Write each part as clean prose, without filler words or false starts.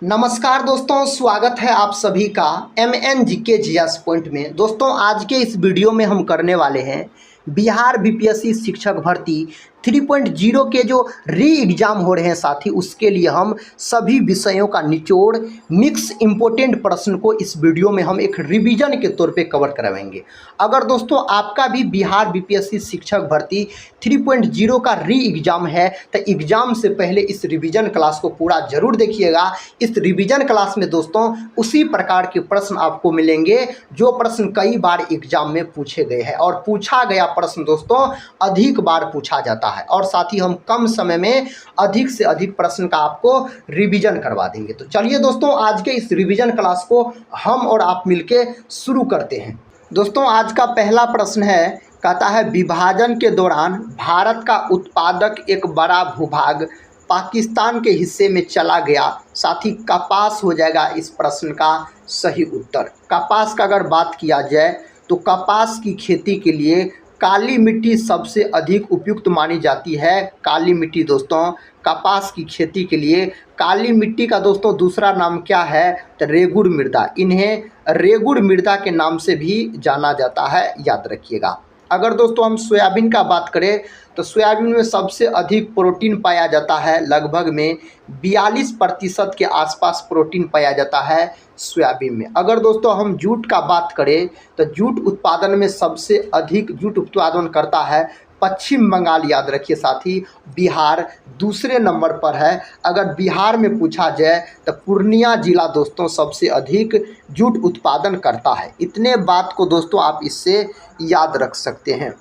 नमस्कार दोस्तों, स्वागत है आप सभी का MNGK जीएस पॉइंट में। दोस्तों, आज के इस वीडियो में हम करने वाले हैं बिहार बीपीएससी शिक्षक भर्ती 3.0 के जो री एग्ज़ाम हो रहे हैं साथी, उसके लिए हम सभी विषयों का निचोड़ मिक्स इम्पोर्टेंट प्रश्न को इस वीडियो में हम एक रिवीजन के तौर पे कवर करवाएंगे। अगर दोस्तों आपका भी बिहार बीपीएससी शिक्षक भर्ती 3.0 का री एग्ज़ाम है तो एग्ज़ाम से पहले इस रिवीजन क्लास को पूरा जरूर देखिएगा। इस रिवीजन क्लास में दोस्तों उसी प्रकार के प्रश्न आपको मिलेंगे जो प्रश्न कई बार एग्जाम में पूछे गए हैं, और पूछा गया प्रश्न दोस्तों अधिक बार पूछा जाता है, और साथ ही हम कम समय में अधिक से अधिक प्रश्न का आपको रिवीजन करवा देंगे। तो चलिए दोस्तों, आज के इस रिवीजन क्लास को हम और आप मिलके शुरू करते हैं। दोस्तों, आज का पहला प्रश्न है, कहता है विभाजन के दौरान भारत का उत्पादक एक बड़ा भूभाग पाकिस्तान के हिस्से में चला गया। साथ ही कपास हो जाएगा इस प्रश्न का सही उत्तर। कपास का अगर बात किया जाए तो कपास की खेती के लिए काली मिट्टी सबसे अधिक उपयुक्त मानी जाती है। काली मिट्टी दोस्तों कपास की खेती के लिए काली मिट्टी का दोस्तों दूसरा नाम क्या है तो रेगुड़ मृदा। इन्हें रेगुड़ मृदा के नाम से भी जाना जाता है, याद रखिएगा। अगर दोस्तों हम सोयाबीन का बात करें तो सोयाबीन में सबसे अधिक प्रोटीन पाया जाता है, लगभग में 42% के आसपास प्रोटीन पाया जाता है सोयाबीन में। अगर दोस्तों हम जूट का बात करें तो जूट उत्पादन में सबसे अधिक जूट उत्पादन करता है पश्चिम बंगाल, याद रखिए साथी। बिहार दूसरे नंबर पर है। अगर बिहार में पूछा जाए तो पूर्णिया जिला दोस्तों सबसे अधिक जूट उत्पादन करता है। इतने बात को दोस्तों आप इससे याद रख सकते हैं।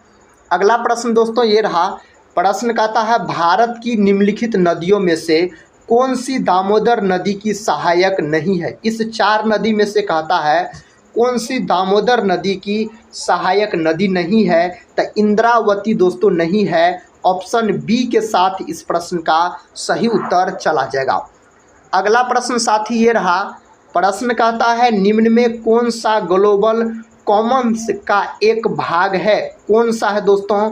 अगला प्रश्न दोस्तों ये रहा। प्रश्न कहता है भारत की निम्नलिखित नदियों में से कौन सी दामोदर नदी की सहायक नहीं है। इस 4 नदी में से कहता है कौन सी दामोदर नदी की सहायक नदी नहीं है तो इंद्रावती दोस्तों नहीं है। ऑप्शन बी के साथ इस प्रश्न का सही उत्तर चला जाएगा। अगला प्रश्न साथी ये रहा। प्रश्न कहता है निम्न में कौन सा ग्लोबल कॉमन्स का एक भाग है। कौन सा है दोस्तों।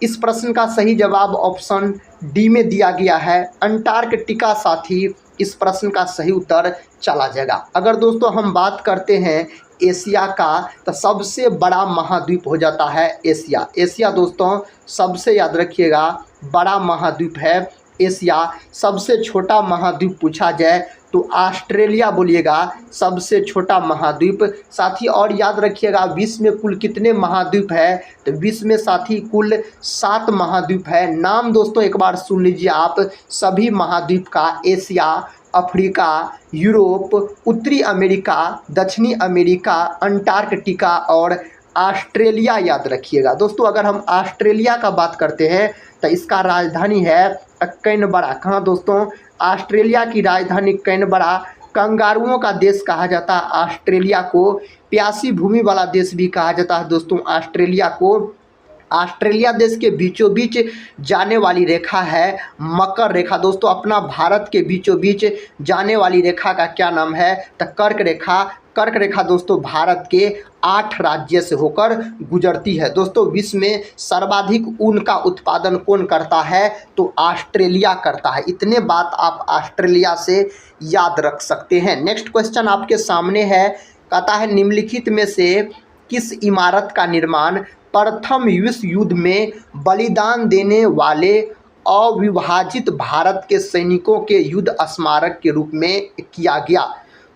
इस प्रश्न का सही जवाब ऑप्शन डी में दिया गया है, अंटार्कटिका। साथी इस प्रश्न का सही उत्तर चला जाएगा। अगर दोस्तों हम बात करते हैं एशिया का तो सबसे बड़ा महाद्वीप हो जाता है एशिया। एशिया दोस्तों सबसे याद रखिएगा बड़ा महाद्वीप है एशिया। सबसे छोटा महाद्वीप पूछा जाए तो ऑस्ट्रेलिया बोलिएगा, सबसे छोटा महाद्वीप। साथी और याद रखिएगा विश्व में कुल कितने महाद्वीप है तो विश्व में साथी कुल 7 महाद्वीप है। नाम दोस्तों एक बार सुन लीजिए आप सभी महाद्वीप का। एशिया, अफ्रीका, यूरोप, उत्तरी अमेरिका, दक्षिणी अमेरिका, अंटार्कटिका और ऑस्ट्रेलिया, याद रखिएगा दोस्तों। अगर हम ऑस्ट्रेलिया का बात करते हैं तो इसका राजधानी है कैनबरा। कहाँ दोस्तों। ऑस्ट्रेलिया की राजधानी कैनबरा। कंगारुओं का देश कहा जाता है ऑस्ट्रेलिया को। प्यासी भूमि वाला देश भी कहा जाता है दोस्तों ऑस्ट्रेलिया को। ऑस्ट्रेलिया देश के बीचों बीच जाने वाली रेखा है मकर रेखा। दोस्तों अपना भारत के बीचों बीच जाने वाली रेखा का क्या नाम है तो कर्क रेखा। कर्क रेखा दोस्तों भारत के 8 राज्य से होकर गुजरती है। दोस्तों विश्व में सर्वाधिक ऊन का उत्पादन कौन करता है तो ऑस्ट्रेलिया करता है। इतने बात आप ऑस्ट्रेलिया से याद रख सकते हैं। नेक्स्ट क्वेश्चन आपके सामने है। कहता है निम्नलिखित में से किस इमारत का निर्माण प्रथम विश्व युद्ध में बलिदान देने वाले अविभाजित भारत के सैनिकों के युद्ध स्मारक के रूप में किया गया।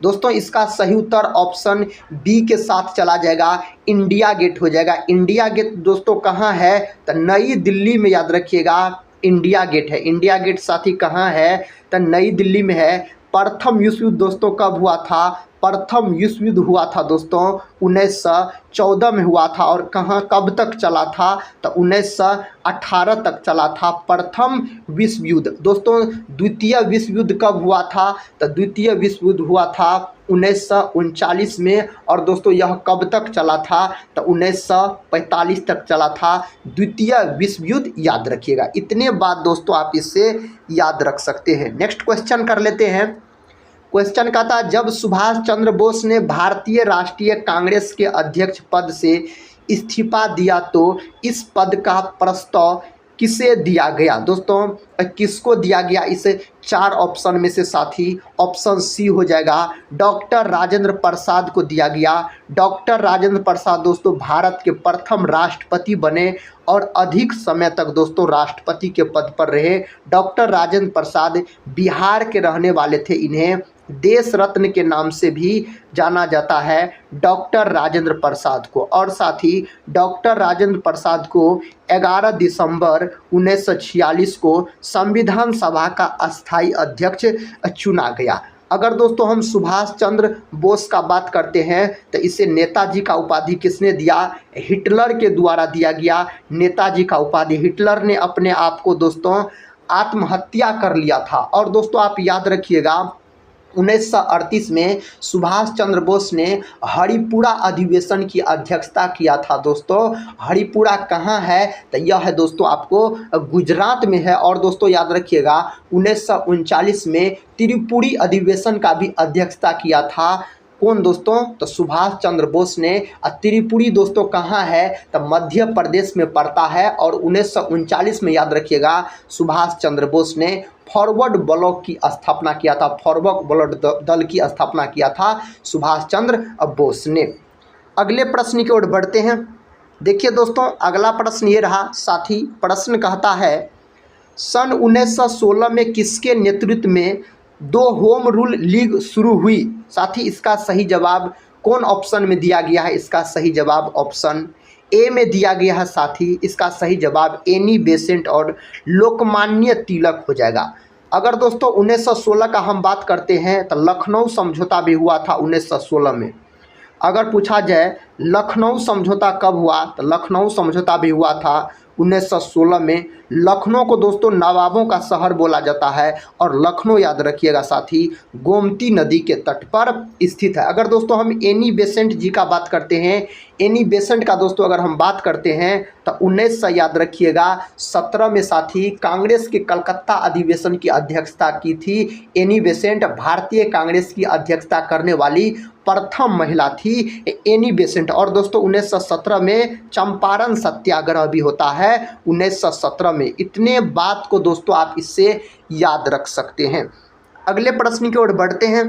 दोस्तों इसका सही उत्तर ऑप्शन बी के साथ चला जाएगा, इंडिया गेट हो जाएगा। इंडिया गेट दोस्तों कहाँ है तो नई दिल्ली में, याद रखिएगा इंडिया गेट है। इंडिया गेट साथी कहाँ है तो नई दिल्ली में है। प्रथम विश्व युद्ध दोस्तों कब हुआ था। प्रथम विश्व युद्ध हुआ था दोस्तों 1914 में हुआ था, और कहाँ कब तक चला था तो 1918 तक चला था प्रथम विश्व युद्ध। दोस्तों द्वितीय विश्व युद्ध कब हुआ था तो द्वितीय विश्व युद्ध हुआ था 1939 में, और दोस्तों यह कब तक चला था तो 1945 तक चला था द्वितीय विश्व युद्ध, याद रखिएगा। इतने बात दोस्तों आप इससे याद रख सकते हैं। नेक्स्ट क्वेश्चन कर लेते हैं। क्वेश्चन का था जब सुभाष चंद्र बोस ने भारतीय राष्ट्रीय कांग्रेस के अध्यक्ष पद से इस्तीफा दिया तो इस पद का प्रस्ताव किसे दिया गया? दोस्तों किसको दिया गया? इस 4 ऑप्शन में से साथी ऑप्शन सी हो जाएगा, डॉक्टर राजेंद्र प्रसाद को दिया गया। डॉक्टर राजेंद्र प्रसाद दोस्तों भारत के प्रथम राष्ट्रपति बने और अधिक समय तक दोस्तों राष्ट्रपति के पद पर रहे। डॉक्टर राजेंद्र प्रसाद बिहार के रहने वाले थे। इन्हें देश रत्न के नाम से भी जाना जाता है डॉक्टर राजेंद्र प्रसाद को। और साथ ही डॉक्टर राजेंद्र प्रसाद को 11 दिसंबर 1946 को संविधान सभा का अस्थायी अध्यक्ष चुना गया। अगर दोस्तों हम सुभाष चंद्र बोस का बात करते हैं तो इसे नेताजी का उपाधि किसने दिया? हिटलर के द्वारा दिया गया नेताजी का उपाधि। हिटलर ने अपने आप को दोस्तों आत्महत्या कर लिया था। और दोस्तों आप याद रखिएगा 1938 में सुभाष चंद्र बोस ने हरिपुरा अधिवेशन की अध्यक्षता किया था। दोस्तों हरिपुरा कहाँ है? तो यह है दोस्तों आपको गुजरात में है। और दोस्तों याद रखिएगा 1939 में त्रिपुरी अधिवेशन का भी अध्यक्षता किया था। कौन दोस्तों? तो सुभाष चंद्र बोस ने। त्रिपुरी दोस्तों कहाँ है? तो मध्य प्रदेश में पड़ता है। और 1939 में याद रखिएगा सुभाष चंद्र बोस ने फॉरवर्ड ब्लॉक की स्थापना किया था। फॉरवर्ड ब्लॉक दल की स्थापना किया था सुभाष चंद्र बोस ने। अगले प्रश्न की ओर बढ़ते हैं। देखिए दोस्तों अगला प्रश्न ये रहा साथी। प्रश्न कहता है सन 1916 में किसके नेतृत्व में 2 होम रूल लीग शुरू हुई? साथी इसका सही जवाब कौन ऑप्शन में दिया गया है? इसका सही जवाब ऑप्शन ए में दिया गया है साथी। इसका सही जवाब एनी बेसेंट और लोकमान्य तिलक हो जाएगा। अगर दोस्तों 1916 का हम बात करते हैं तो लखनऊ समझौता भी हुआ था 1916 में। अगर पूछा जाए लखनऊ समझौता कब हुआ तो लखनऊ समझौता भी हुआ था 1916 में। लखनऊ को दोस्तों नवाबों का शहर बोला जाता है। और लखनऊ याद रखिएगा साथी गोमती नदी के तट पर स्थित है। अगर दोस्तों हम एनी बेसेंट जी का बात करते हैं, एनी बेसेंट का दोस्तों अगर हम बात करते हैं तो 1900 याद रखिएगा 17 में साथी कांग्रेस के कलकत्ता अधिवेशन की अध्यक्षता की थी। एनी बेसेंट भारतीय कांग्रेस की अध्यक्षता करने वाली प्रथम महिला थी एनी बेसेंट। और दोस्तों 1917 में चंपारण सत्याग्रह भी होता है 1917 में। इतने बात को दोस्तों आप इससे याद रख सकते हैं। अगले प्रश्न की ओर बढ़ते हैं।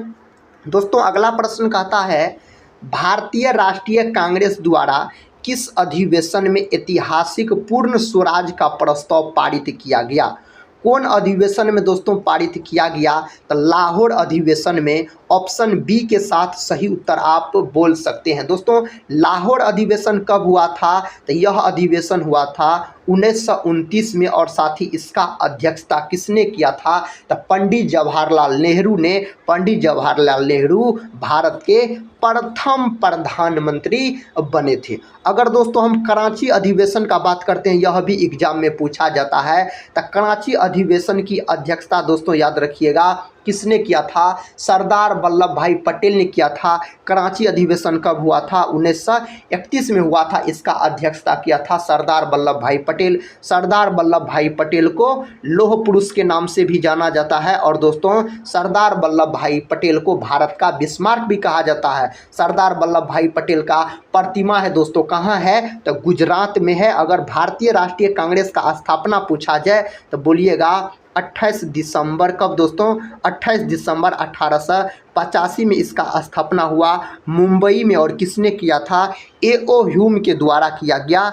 दोस्तों अगला प्रश्न कहता है भारतीय राष्ट्रीय कांग्रेस द्वारा किस अधिवेशन में ऐतिहासिक पूर्ण स्वराज का प्रस्ताव पारित किया गया? कौन अधिवेशन में दोस्तों पारित किया गया? तो लाहौर अधिवेशन में। ऑप्शन बी के साथ सही उत्तर आप बोल सकते हैं। दोस्तों लाहौर अधिवेशन कब हुआ था? तो यह अधिवेशन हुआ था 1929 में। और साथ ही इसका अध्यक्षता किसने किया था? तो पंडित जवाहरलाल नेहरू ने। पंडित जवाहरलाल नेहरू भारत के प्रथम प्रधानमंत्री बने थे। अगर दोस्तों हम कराची अधिवेशन का बात करते हैं, यह भी एग्जाम में पूछा जाता है। तो कराची अधिवेशन की अध्यक्षता दोस्तों याद रखिएगा किसने किया था? सरदार वल्लभ भाई पटेल ने किया था। कराची अधिवेशन कब हुआ था? 1931 में हुआ था। इसका अध्यक्षता किया था सरदार वल्लभ भाई पटेल। सरदार वल्लभ भाई पटेल को लौह पुरुष के नाम से भी जाना जाता है। और दोस्तों सरदार वल्लभ भाई पटेल को भारत का बिस्मार्क भी कहा जाता है। सरदार वल्लभ भाई पटेल का प्रतिमा है दोस्तों कहाँ है? तो गुजरात में है। अगर भारतीय राष्ट्रीय कांग्रेस का स्थापना पूछा जाए तो बोलिएगा 28 दिसंबर। कब दोस्तों? 28 दिसंबर 1885 में इसका स्थापना हुआ मुंबई में। और किसने किया था? A.O. ह्यूम के द्वारा किया गया।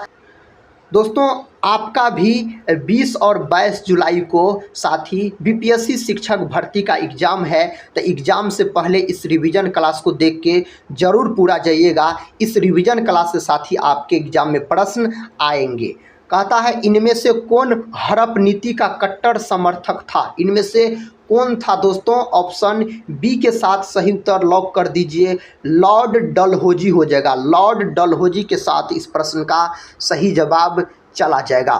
दोस्तों आपका भी 20 और 22 जुलाई को साथी बीपीएससी शिक्षक भर्ती का एग्ज़ाम है। तो एग्ज़ाम से पहले इस रिवीजन क्लास को देख के ज़रूर पूरा जाइएगा। इस रिवीजन क्लास से साथी आपके एग्ज़ाम में प्रश्न आएंगे। कहता है इनमें से कौन हड़प नीति का कट्टर समर्थक था? इनमें से कौन था दोस्तों? ऑप्शन बी के साथ सही उत्तर लॉक कर दीजिए, लॉर्ड डलहौजी हो जाएगा। लॉर्ड डलहौजी के साथ इस प्रश्न का सही जवाब चला जाएगा।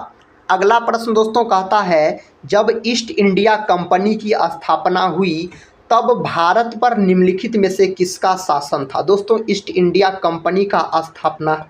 अगला प्रश्न दोस्तों कहता है जब ईस्ट इंडिया कंपनी की स्थापना हुई तब भारत पर निम्नलिखित में से किसका शासन था? दोस्तों ईस्ट इंडिया कंपनी का स्थापना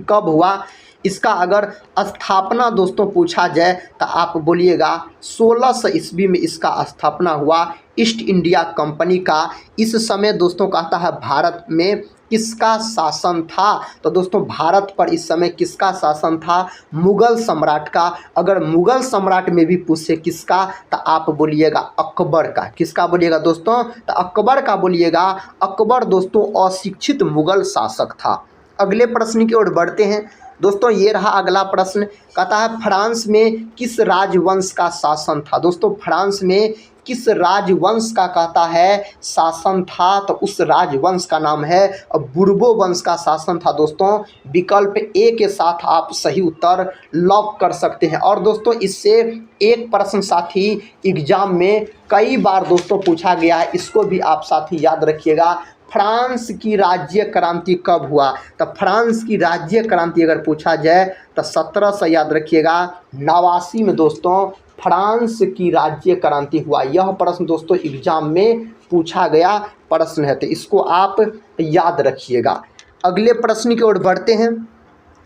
कब हुआ? इसका अगर स्थापना दोस्तों पूछा जाए तो आप बोलिएगा 1600 ईस्वी में इसका स्थापना हुआ ईस्ट इंडिया कंपनी का। इस समय दोस्तों कहता है भारत में किसका शासन था, तो दोस्तों भारत पर इस समय किसका शासन था, मुगल सम्राट का। अगर मुगल सम्राट में भी पूछे किसका तो आप बोलिएगा अकबर का। किसका बोलिएगा दोस्तों, तो अकबर का बोलिएगा। अकबर दोस्तों अशिक्षित मुगल शासक था। अगले प्रश्न की ओर बढ़ते हैं दोस्तों। ये रहा अगला प्रश्न, कहता है फ्रांस में किस राजवंश का शासन था। दोस्तों फ्रांस में किस राजवंश का कहता है शासन था, तो उस राजवंश का नाम है बुर्बो वंश का शासन था दोस्तों। विकल्प ए के साथ आप सही उत्तर लॉक कर सकते हैं। और दोस्तों इससे एक प्रश्न साथी एग्जाम में कई बार दोस्तों पूछा गया है, इसको भी आप साथी याद रखिएगा। फ्रांस की राज्य क्रांति कब हुआ, तो फ्रांस की राज्य क्रांति अगर पूछा जाए तो 1700 याद रखिएगा 89 में दोस्तों फ्रांस की राज्य क्रांति हुआ। यह प्रश्न दोस्तों एग्जाम में पूछा गया प्रश्न है, तो इसको आप याद रखिएगा। अगले प्रश्न की ओर बढ़ते हैं।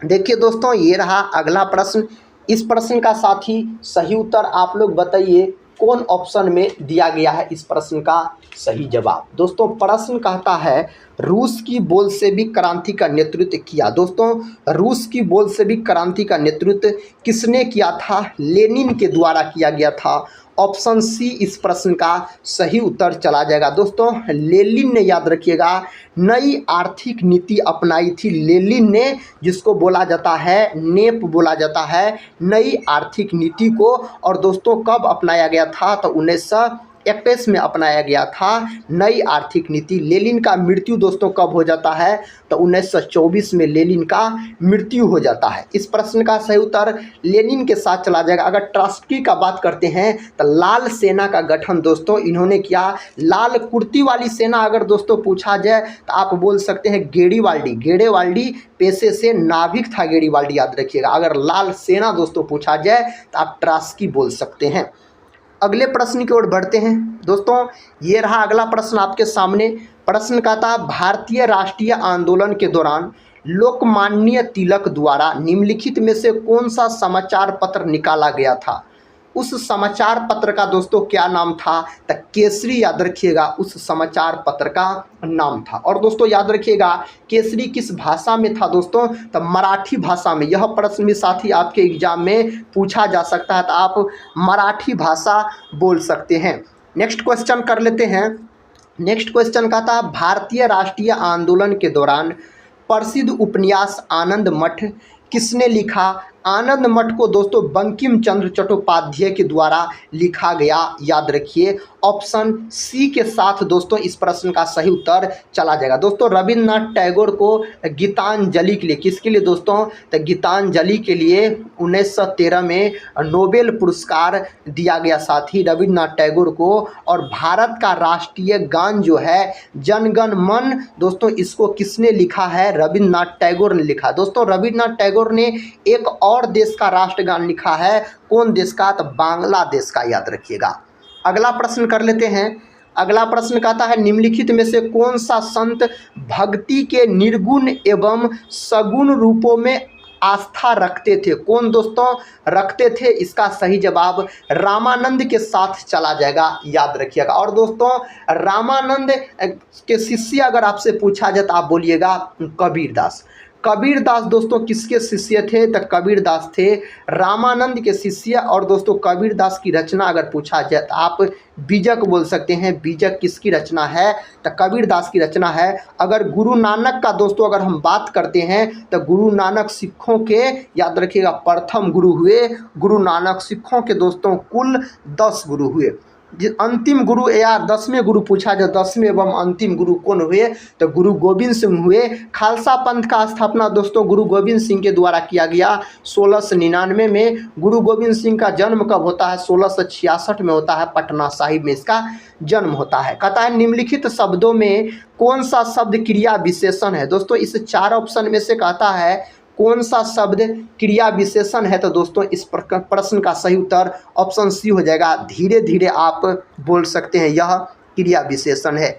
देखिए दोस्तों ये रहा अगला प्रश्न। इस प्रश्न का साथी सही उत्तर आप लोग बताइए कौन ऑप्शन में दिया गया है इस प्रश्न का सही जवाब। दोस्तों प्रश्न कहता है रूस की बोल्शेविक क्रांति का नेतृत्व किया। दोस्तों रूस की बोल्शेविक क्रांति का नेतृत्व किसने किया था, लेनिन के द्वारा किया गया था। ऑप्शन सी इस प्रश्न का सही उत्तर चला जाएगा। दोस्तों लेनिन ने याद रखिएगा नई आर्थिक नीति अपनाई थी। लेनिन ने, जिसको बोला जाता है नेप बोला जाता है, नई आर्थिक नीति को। और दोस्तों कब अपनाया गया था, तो 1921 में अपनाया गया था नई आर्थिक नीति। लेनिन का मृत्यु दोस्तों कब हो जाता है, तो 1924 में लेनिन का मृत्यु हो जाता है। इस प्रश्न का सही उत्तर लेनिन के साथ चला जाएगा। अगर ट्रॉट्स्की का बात करते हैं तो लाल सेना का गठन दोस्तों इन्होंने किया। लाल कुर्ती वाली सेना अगर दोस्तों पूछा जाए तो आप बोल सकते हैं गेरीवाल्डी। गेरीवाल्डी पेशे से नाविक था गेरीवाल्डी, याद रखिएगा। अगर लाल सेना दोस्तों पूछा जाए तो आप ट्रॉट्स्की बोल सकते हैं। अगले प्रश्न की ओर बढ़ते हैं दोस्तों। ये रहा अगला प्रश्न आपके सामने। प्रश्न का था भारतीय राष्ट्रीय आंदोलन के दौरान लोकमान्य तिलक द्वारा निम्नलिखित में से कौन सा समाचार पत्र निकाला गया था। उस समाचार पत्र का दोस्तों क्या नाम था, तो केसरी याद रखिएगा उस समाचार पत्र का नाम था। और दोस्तों याद रखिएगा केसरी किस भाषा में था दोस्तों, तो मराठी भाषा में। यह प्रश्न भी साथी आपके एग्जाम में पूछा जा सकता है, तो आप मराठी भाषा बोल सकते हैं। नेक्स्ट क्वेश्चन कर लेते हैं। नेक्स्ट क्वेश्चन का था भारतीय राष्ट्रीय आंदोलन के दौरान प्रसिद्ध उपन्यास आनंद मठ किसने लिखा। आनंद मठ को दोस्तों बंकिम चंद्र चट्टोपाध्याय के द्वारा लिखा गया, याद रखिए। ऑप्शन सी के साथ दोस्तों इस प्रश्न का सही उत्तर चला जाएगा। दोस्तों रविन्द्रनाथ टैगोर को गीतांजलि के लिए, किसके लिए दोस्तों, तो गीतांजलि के लिए 1913 में नोबेल पुरस्कार दिया गया साथी रविन्द्रनाथ टैगोर को। और भारत का राष्ट्रीय गान जो है जन गण मन दोस्तों इसको किसने लिखा है, रविन्द्रनाथ टैगोर ने लिखा। दोस्तों रविन्द्रनाथ टैगोर ने एक और देश का राष्ट्रगान लिखा है, कौन देश का, तो बांग्लादेश का, याद रखिएगा। अगला प्रश्न कर लेते हैं। अगला प्रश्न कहता है निम्नलिखित में से कौन सा संत भक्ति के निर्गुण एवं सगुण रूपों में आस्था रखते थे। कौन दोस्तों रखते थे, इसका सही जवाब रामानंद के साथ चला जाएगा, याद रखिएगा। और दोस्तों रामानंद के शिष्य अगर आपसे पूछा जाए तो आप बोलिएगा कबीरदास। कबीरदास दोस्तों किसके शिष्य थे, तो कबीरदास थे रामानंद के शिष्य। और दोस्तों कबीरदास की रचना अगर पूछा जाए तो आप बीजक बोल सकते हैं। बीजक किसकी रचना है, तो कबीरदास की रचना है। अगर गुरु नानक का दोस्तों अगर हम बात करते हैं तो गुरु नानक सिखों के, याद रखिएगा, प्रथम गुरु हुए। गुरु नानक सिखों के दोस्तों कुल 10 गुरु हुए। अंतिम गुरु या 10वें गुरु पूछा जाए 10वें एवं अंतिम गुरु कौन हुए, तो गुरु गोविंद सिंह हुए। खालसा पंथ का स्थापना दोस्तों गुरु गोविंद सिंह के द्वारा किया गया 1699 में। गुरु गोविंद सिंह का जन्म कब होता है, 1666 में होता है, पटना साहिब में इसका जन्म होता है। कहता है निम्नलिखित शब्दों में कौन सा शब्द क्रिया विशेषण है। दोस्तों इस 4 ऑप्शन में से कहता है कौन सा शब्द क्रिया विशेषण है, तो दोस्तों इस प्रश्न का सही उत्तर ऑप्शन सी हो जाएगा। धीरे धीरे आप बोल सकते हैं यह क्रिया विशेषण है।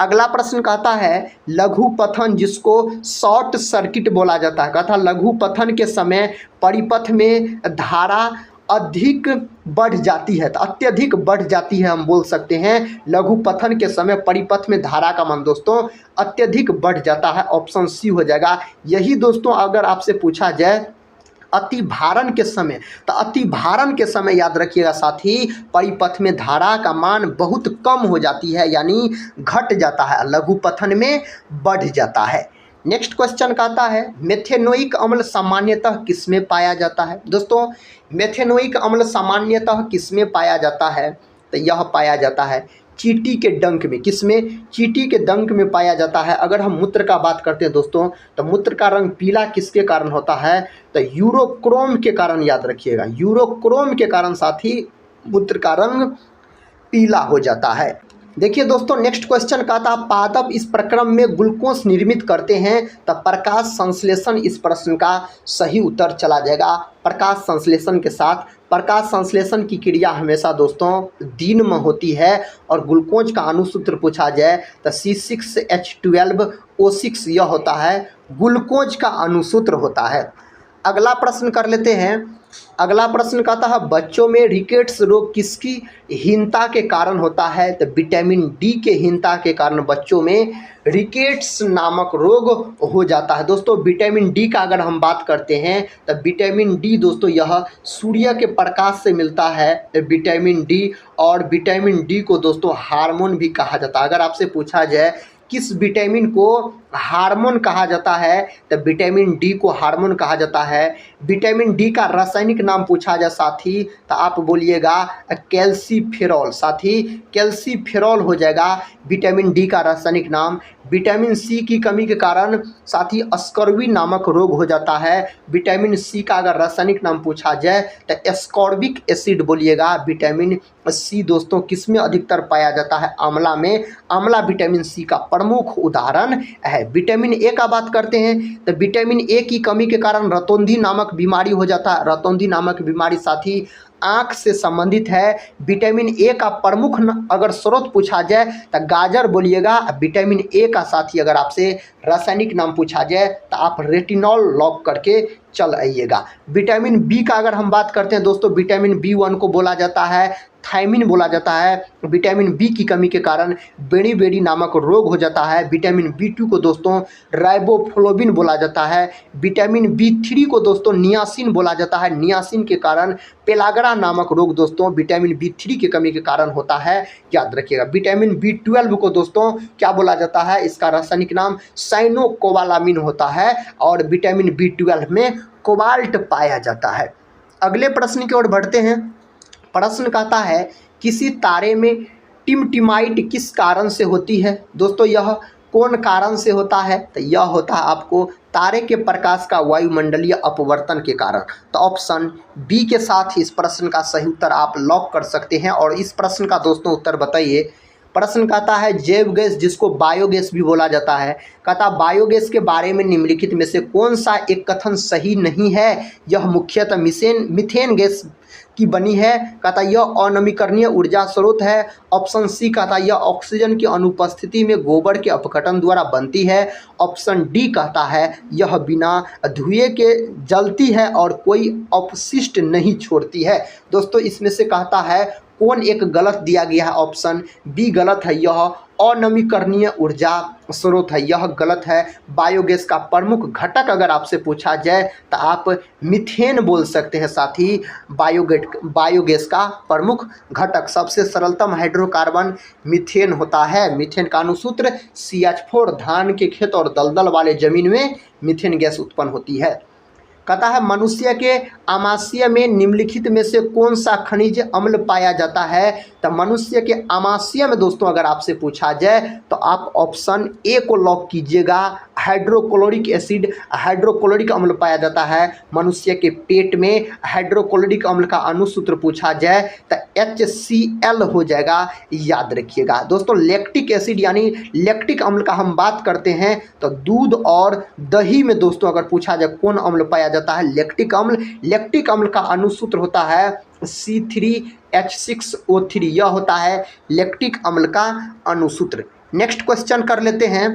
अगला प्रश्न कहता है लघु पथन जिसको शॉर्ट सर्किट बोला जाता है, कहता लघु पथन के समय परिपथ में धारा अधिक बढ़ जाती है, तो अत्यधिक बढ़ जाती है हम बोल सकते हैं। लघु पथन के समय परिपथ में धारा का मान दोस्तों अत्यधिक बढ़ जाता है, ऑप्शन सी हो जाएगा। यही दोस्तों अगर आपसे पूछा जाए अति भारण के समय, तो अति भारण के समय याद रखिएगा साथी परिपथ में धारा का मान बहुत कम हो जाती है, यानी घट जाता है, लघु पथन में बढ़ जाता है। नेक्स्ट क्वेश्चन कहता है मेथेनोइक अम्ल सामान्यतः किसमें पाया जाता है। दोस्तों मेथेनोइक अम्ल सामान्यतः किसमें पाया जाता है, तो यह पाया जाता है चींटी के डंक में। किसमें? चींटी के डंक में पाया जाता है। अगर हम मूत्र का बात करते हैं दोस्तों, तो मूत्र का रंग पीला किसके कारण होता है, तो यूरोक्रोम के कारण, याद रखिएगा यूरोक्रोम के कारण साथी मूत्र का रंग पीला हो जाता है। देखिए दोस्तों नेक्स्ट क्वेश्चन कहता है पादप इस प्रक्रम में ग्लूकोज निर्मित करते हैं, तब प्रकाश संश्लेषण इस प्रश्न का सही उत्तर चला जाएगा। प्रकाश संश्लेषण के साथ प्रकाश संश्लेषण की क्रिया हमेशा दोस्तों दिन में होती है, और ग्लूकोज का अणुसूत्र पूछा जाए तो C6H12O6 यह होता है ग्लूकोज का अणुसूत्र होता है। अगला प्रश्न कर लेते हैं। अगला प्रश्न कहता है बच्चों में रिकेट्स रोग किसकी हीनता के कारण होता है, तो विटामिन डी के हीनता के कारण बच्चों में रिकेट्स नामक रोग हो जाता है। दोस्तों विटामिन डी का अगर हम बात करते हैं तो विटामिन डी दोस्तों यह सूर्य के प्रकाश से मिलता है विटामिन डी, और विटामिन डी को दोस्तों हार्मोन भी कहा जाता है। अगर आपसे पूछा जाए किस विटामिन को हार्मोन कहा जाता है, तो विटामिन डी को हार्मोन कहा जाता है। विटामिन डी का रासायनिक नाम पूछा जाए साथी तो आप बोलिएगा कैल्सीफेरॉल, साथी कैल्सीफेरॉल हो जाएगा विटामिन डी का रासायनिक नाम। विटामिन सी की कमी के कारण साथी स्कर्वी नामक रोग हो जाता है। विटामिन सी का अगर रासायनिक नाम पूछा जाए तो एस्कॉर्बिक एसिड बोलिएगा। विटामिन सी दोस्तों किस में अधिकतर पाया जाता है, आंवला में। आंवला विटामिन सी का प्रमुख उदाहरण है। विटामिन ए का बात करते हैं तो विटामिन ए की कमी के कारण रतौंधी नामक बीमारी हो जाता है। रतौंधी नामक बीमारी साथी आँख से संबंधित है। विटामिन ए का प्रमुख अगर स्रोत पूछा जाए तो गाजर बोलिएगा। विटामिन ए का साथी अगर आपसे रासायनिक नाम पूछा जाए तो आप रेटिनॉल लॉक करके चल आइएगा। विटामिन बी का अगर हम बात करते हैं दोस्तों, विटामिन B1 को बोला जाता है थायमिन बोला जाता है। विटामिन बी की कमी के कारण बेड़ी बेड़ी नामक रोग हो जाता है। विटामिन B2 को दोस्तों राइबोफ्लोविन बोला जाता है। विटामिन B3 को दोस्तों नियासिन बोला जाता है। नियासिन के कारण पेलाग्रा नामक रोग दोस्तों विटामिन B3 की कमी के कारण होता है, याद रखिएगा। विटामिन B12 को दोस्तों क्या बोला जाता है, इसका रासायनिक नाम साइनोकोबालामिन होता है, और विटामिन B12 में कोबाल्ट पाया जाता है। अगले प्रश्न की ओर बढ़ते हैं। प्रश्न कहता है किसी तारे में टिमटिमाइट किस कारण से होती है। दोस्तों यह कौन कारण से होता है, तो यह होता है आपको तारे के प्रकाश का वायुमंडलीय अपवर्तन के कारण। तो ऑप्शन बी के साथ इस प्रश्न का सही उत्तर आप लॉक कर सकते हैं। और इस प्रश्न का दोस्तों उत्तर बताइए। प्रश्न कहता है जैव गैस जिसको बायोगैस भी बोला जाता है, कहता बायोगैस के बारे में निम्नलिखित में से कौन सा एक कथन सही नहीं है। यह मुख्यतः मीथेन गैस की बनी है। कहता यह अनवीकरणीय ऊर्जा स्रोत है। ऑप्शन सी कहता यह ऑक्सीजन की अनुपस्थिति में गोबर के अपघटन द्वारा बनती है। ऑप्शन डी कहता है यह बिना धुएं के जलती है और कोई अपशिष्ट नहीं छोड़ती है। दोस्तों इसमें से कहता है कौन एक गलत दिया गया है, ऑप्शन बी गलत है। यह अनवीकरणीय ऊर्जा स्रोत है, यह गलत है। बायोगैस का प्रमुख घटक अगर आपसे पूछा जाए तो आप मीथेन बोल सकते हैं साथी। बायोगैस का प्रमुख घटक सबसे सरलतम हाइड्रोकार्बन मीथेन होता है। मीथेन का अणुसूत्र CH4। धान के खेत और दलदल वाले जमीन में मीथेन गैस उत्पन्न होती है। कहता है मनुष्य के आमाशय में निम्नलिखित में से कौन सा खनिज अम्ल पाया जाता है। तो मनुष्य के आमाशय में दोस्तों अगर आपसे पूछा जाए तो आप ऑप्शन ए को लॉक कीजिएगा। हाइड्रोक्लोरिक एसिड, हाइड्रोक्लोरिक अम्ल पाया जाता है मनुष्य के पेट में। हाइड्रोक्लोरिक अम्ल का अणुसूत्र पूछा जाए तो HCl हो जाएगा, याद रखिएगा। दोस्तों लैक्टिक एसिड यानी लैक्टिक अम्ल का हम बात करते हैं तो दूध और दही में दोस्तों अगर पूछा जाए कौन अम्ल पाया जाता है, लैक्टिक अम्ल। लैक्टिक अम्ल का अणुसूत्र होता है C3H6O3, यह होता है लैक्टिक अम्ल का अणुसूत्र। नेक्स्ट क्वेश्चन कर लेते हैं।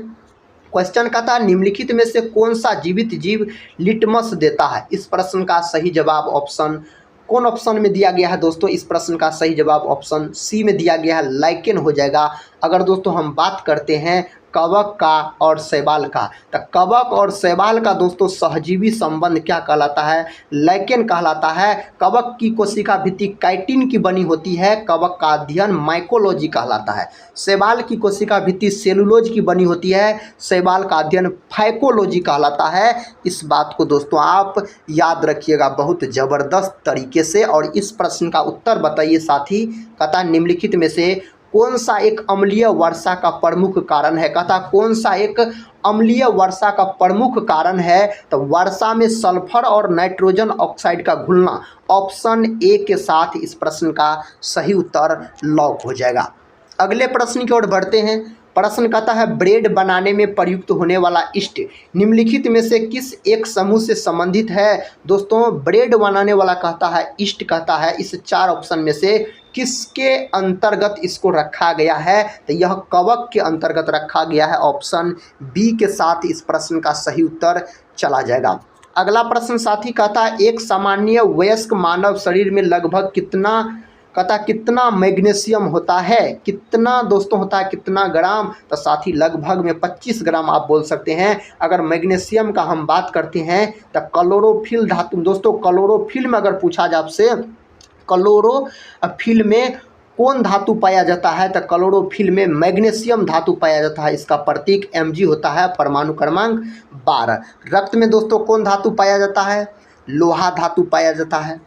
क्वेश्चन का था निम्नलिखित में से कौन सा जीवित जीव लिटमस देता है। इस प्रश्न का सही जवाब ऑप्शन कौन ऑप्शन में दिया गया है दोस्तों। इस प्रश्न का सही जवाब ऑप्शन सी में दिया गया है, लाइकेन हो जाएगा। अगर दोस्तों हम बात करते हैं कवक का और शैवाल का, तो कवक और शैवाल का दोस्तों सहजीवी संबंध क्या कहलाता है, लाइकेन कहलाता है। कवक की कोशिका भित्ति काइटिन की बनी होती है, कवक का अध्ययन माइकोलॉजी कहलाता है। शैवाल की कोशिका भित्ति सेलुलोज की बनी होती है, शैवाल का अध्ययन फाइकोलॉजी कहलाता है। इस बात को दोस्तों आप याद रखिएगा बहुत ज़बरदस्त तरीके से। और इस प्रश्न का उत्तर बताइए साथी। कहता निम्नलिखित में से कौन सा एक अम्लीय वर्षा का प्रमुख कारण है। कहता कौन सा एक अम्लीय वर्षा का प्रमुख कारण है, तो वर्षा में सल्फर और नाइट्रोजन ऑक्साइड का घुलना। ऑप्शन ए के साथ इस प्रश्न का सही उत्तर लॉक हो जाएगा। अगले प्रश्न की ओर बढ़ते हैं। प्रश्न कहता है ब्रेड बनाने में प्रयुक्त होने वाला यीस्ट निम्नलिखित में से किस एक समूह से संबंधित है। दोस्तों ब्रेड बनाने वाला कहता है यीस्ट कहता है इस चार ऑप्शन में से किसके अंतर्गत इसको रखा गया है, तो यह कवक के अंतर्गत रखा गया है। ऑप्शन बी के साथ इस प्रश्न का सही उत्तर चला जाएगा। अगला प्रश्न साथी कहता है एक सामान्य वयस्क मानव शरीर में लगभग कितना मैग्नीशियम होता है। कितना दोस्तों होता है, कितना ग्राम, तो साथी लगभग में 25 ग्राम आप बोल सकते हैं। अगर मैग्नीशियम का हम बात करते हैं तो क्लोरोफिल धातु दोस्तों, क्लोरोफिल में अगर पूछा जाए आपसे क्लोरोफिल में कौन धातु पाया जाता है, तो क्लोरोफिल में मैग्नीशियम धातु पाया जाता है। इसका प्रतीक Mg होता है, परमाणु क्रमांक 12। रक्त में दोस्तों कौन धातु पाया जाता है, लोहा धातु पाया जाता है।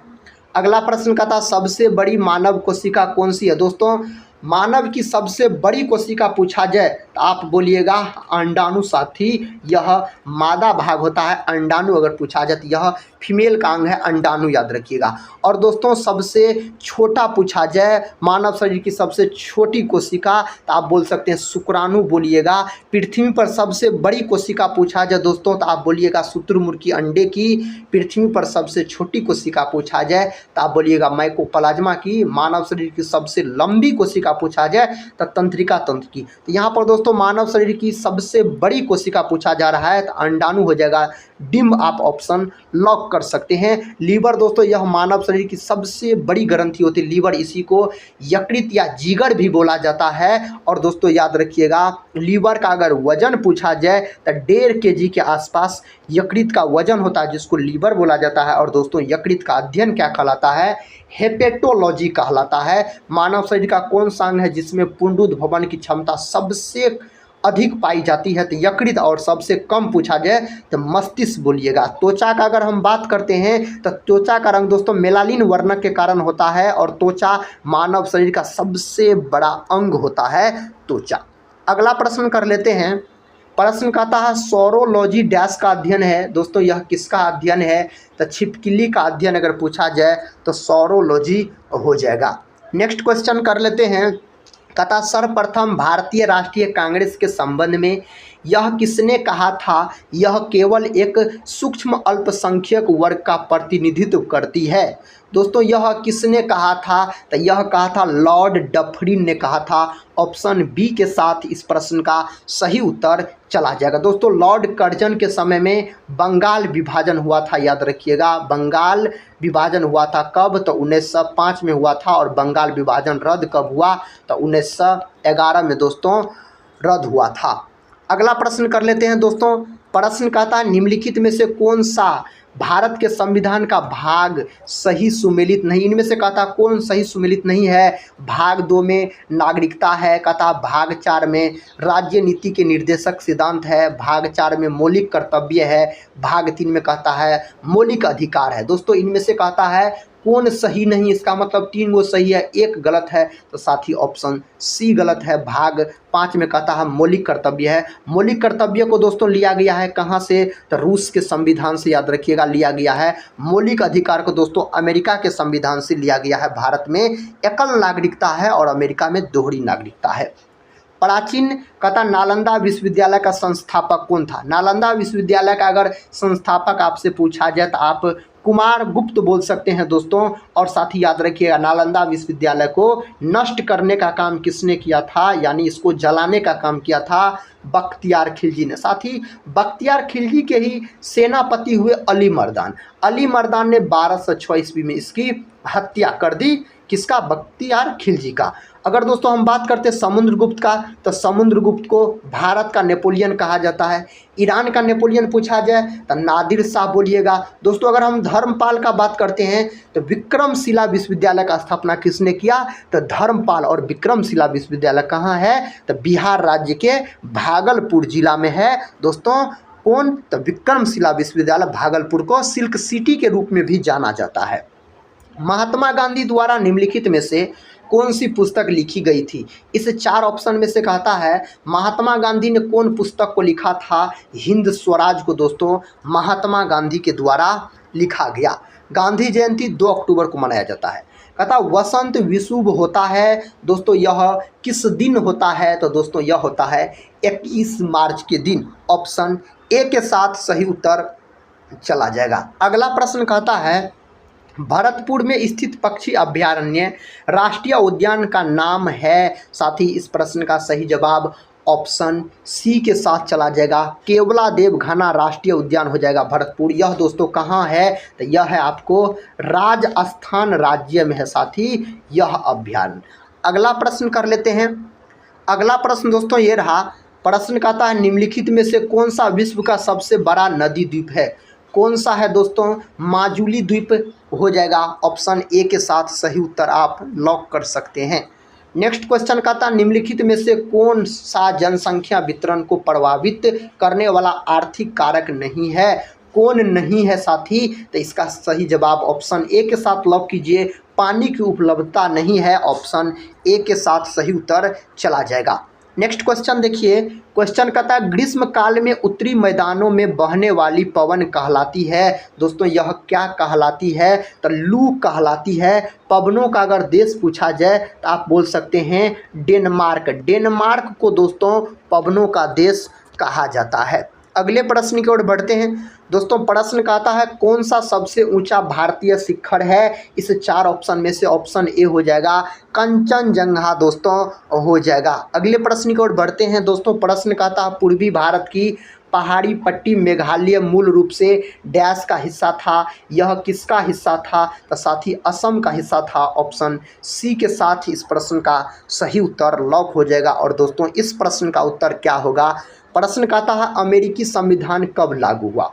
अगला प्रश्न का था सबसे बड़ी मानव कोशिका कौन सी है। दोस्तों मानव की सबसे बड़ी कोशिका पूछा जाए तो आप बोलिएगा अंडाणु साथी, यह मादा भाग होता है। अंडाणु अगर पूछा जाए तो यह फीमेल का अंग है, अंडाणु याद रखिएगा। और दोस्तों सबसे छोटा पूछा जाए मानव शरीर की सबसे छोटी कोशिका तो आप बोल सकते हैं शुक्राणु बोलिएगा। पृथ्वी पर सबसे बड़ी कोशिका पूछा जाए दोस्तों तो आप बोलिएगा शुतुरमुर्गी अंडे की। पृथ्वी पर सबसे छोटी कोशिका पूछा जाए तो आप बोलिएगा माइकोप्लाज्मा की। मानव शरीर की सबसे लंबी कोशिका पूछा जाए तो तंत्रिका तंत्र की। तो यहाँ पर दोस्तों मानव शरीर की सबसे बड़ी कोशिका पूछा जा रहा है तो अंडाणु हो जाएगा। डिम्ब आप ऑप्शन लॉक कर सकते हैं। लीवर दोस्तों यह मानव शरीर की सबसे बड़ी ग्रंथि होती है लीवर, इसी को यकृत या जिगर भी बोला जाता है। और दोस्तों याद रखिएगा लीवर का अगर वजन पूछा जाए तो 1.5 kg के आसपास यकृत का वजन होता है जिसको लीवर बोला जाता है। और दोस्तों यकृत का अध्ययन क्या कहलाता है, हेपेटोलॉजी कहलाता है। मानव शरीर का कौन सा अंग है जिसमें पुनरुद्भवन की क्षमता सबसे अधिक पाई जाती है, तो यकृत। और सबसे कम पूछा जाए तो मस्तिष्क बोलिएगा। त्वचा का अगर हम बात करते हैं तो त्वचा का रंग दोस्तों मेलानिन वर्णक के कारण होता है। और त्वचा मानव शरीर का सबसे बड़ा अंग होता है त्वचा। अगला प्रश्न कर लेते हैं। प्रश्न कहता है सौरोलॉजी डैश का अध्ययन है। दोस्तों यह किसका अध्ययन है, तो छिपकली का अध्ययन अगर पूछा जाए तो सौरोलॉजी हो जाएगा। नेक्स्ट क्वेश्चन कर लेते हैं। कहता सर्वप्रथम भारतीय राष्ट्रीय कांग्रेस के संबंध में यह किसने कहा था, यह केवल एक सूक्ष्म अल्पसंख्यक वर्ग का प्रतिनिधित्व करती है। दोस्तों यह किसने कहा था, तो यह कहा था लॉर्ड डफरिन ने कहा था। ऑप्शन बी के साथ इस प्रश्न का सही उत्तर चला जाएगा। दोस्तों लॉर्ड कर्जन के समय में बंगाल विभाजन हुआ था, याद रखिएगा। बंगाल विभाजन हुआ था कब, तो 1905 में हुआ था। और बंगाल विभाजन रद्द कब हुआ, तो 1911 में दोस्तों रद्द हुआ था। अगला प्रश्न कर लेते हैं दोस्तों। प्रश्न कहता है निम्नलिखित में से कौन सा भारत के संविधान का भाग सही सुमेलित नहीं। इनमें से कहता कौन सही सुमेलित नहीं है। भाग 2 में नागरिकता है, कहता भाग 4 में राज्य नीति के निर्देशक सिद्धांत है, भाग 4 में मौलिक कर्तव्य है, भाग 3 में कहता है मौलिक अधिकार है। दोस्तों इनमें से कहता है कौन सही नहीं, इसका मतलब 3 गो सही है, 1 गलत है, तो साथी ऑप्शन सी गलत है। भाग 5 में कहता है मौलिक कर्तव्य है। मौलिक कर्तव्य को दोस्तों लिया गया है कहाँ से, तो रूस के संविधान से, याद रखिएगा लिया गया है। मौलिक अधिकार को दोस्तों अमेरिका के संविधान से लिया गया है। भारत में एकल नागरिकता है और अमेरिका में दोहरी नागरिकता है। प्राचीन कहता नालंदा विश्वविद्यालय का संस्थापक कौन था। नालंदा विश्वविद्यालय का अगर संस्थापक आपसे पूछा जाए तो आप कुमार गुप्त बोल सकते हैं दोस्तों। और साथ ही याद रखिएगा, नालंदा विश्वविद्यालय को नष्ट करने का काम किसने किया था, यानी इसको जलाने का काम किया था बख्तियार खिलजी ने। साथ ही बख्तियार खिलजी के ही सेनापति हुए अली मर्दान। अली मर्दान ने 1206 ईस्वी में इसकी हत्या कर दी, किसका, बख्तियार खिलजी का। अगर दोस्तों हम बात करते हैं समुद्रगुप्त का, तो समुद्रगुप्त को भारत का नेपोलियन कहा जाता है। ईरान का नेपोलियन पूछा जाए तो नादिर शाह बोलिएगा। दोस्तों अगर हम धर्मपाल का बात करते हैं तो विक्रमशिला विश्वविद्यालय का स्थापना किसने किया, तो धर्मपाल। और विक्रमशिला विश्वविद्यालय कहाँ है, तो बिहार राज्य के भागलपुर जिला में है दोस्तों। कौन, तो विक्रमशिला विश्वविद्यालय भागलपुर को सिल्क सिटी के रूप में भी जाना जाता है। महात्मा गांधी द्वारा निम्नलिखित में से कौन सी पुस्तक लिखी गई थी। इस 4 ऑप्शन में से कहता है महात्मा गांधी ने कौन पुस्तक को लिखा था, हिंद स्वराज को दोस्तों महात्मा गांधी के द्वारा लिखा गया। गांधी जयंती 2 अक्टूबर को मनाया जाता है। कहता वसंत विषुव होता है दोस्तों, यह किस दिन होता है, तो दोस्तों यह होता है 21 मार्च के दिन। ऑप्शन ए के साथ सही उत्तर चला जाएगा। अगला प्रश्न कहता है भरतपुर में स्थित पक्षी अभयारण्य राष्ट्रीय उद्यान का नाम है। साथ ही इस प्रश्न का सही जवाब ऑप्शन सी के साथ चला जाएगा, केवलादेव घना राष्ट्रीय उद्यान हो जाएगा भरतपुर। यह दोस्तों कहाँ है, तो यह है आपको राजस्थान राज्य में है साथी यह अभयारण्य। अगला प्रश्न कर लेते हैं। अगला प्रश्न दोस्तों ये रहा, प्रश्न कहता है निम्नलिखित में से कौन सा विश्व का सबसे बड़ा नदी द्वीप है। कौन सा है दोस्तों, माजुली द्वीप हो जाएगा। ऑप्शन ए के साथ सही उत्तर आप लॉक कर सकते हैं। नेक्स्ट क्वेश्चन कहता है निम्नलिखित में से कौन सा जनसंख्या वितरण को प्रभावित करने वाला आर्थिक कारक नहीं है। कौन नहीं है साथी, तो इसका सही जवाब ऑप्शन ए के साथ लॉक कीजिए, पानी की उपलब्धता नहीं है। ऑप्शन ए के साथ सही उत्तर चला जाएगा। नेक्स्ट क्वेश्चन देखिए, क्वेश्चन कहता है ग्रीष्म काल में उत्तरी मैदानों में बहने वाली पवन कहलाती है। दोस्तों यह क्या कहलाती है, तो लू कहलाती है। पवनों का अगर देश पूछा जाए तो आप बोल सकते हैं डेनमार्क। डेनमार्क को दोस्तों पवनों का देश कहा जाता है। अगले प्रश्न की ओर बढ़ते हैं। दोस्तों प्रश्न कहता है कौन सा सबसे ऊंचा भारतीय शिखर है। इस 4 ऑप्शन में से ऑप्शन ए हो जाएगा कंचनजंगा दोस्तों हो जाएगा। अगले प्रश्न की ओर बढ़ते हैं। दोस्तों प्रश्न कहता है पूर्वी भारत की पहाड़ी पट्टी मेघालय मूल रूप से डैश का हिस्सा था, यह किसका हिस्सा था, तो साथ ही असम का हिस्सा था। ऑप्शन सी के साथ इस प्रश्न का सही उत्तर लॉक हो जाएगा। और दोस्तों इस प्रश्न का उत्तर क्या होगा, प्रश्न कहता है अमेरिकी संविधान कब लागू हुआ।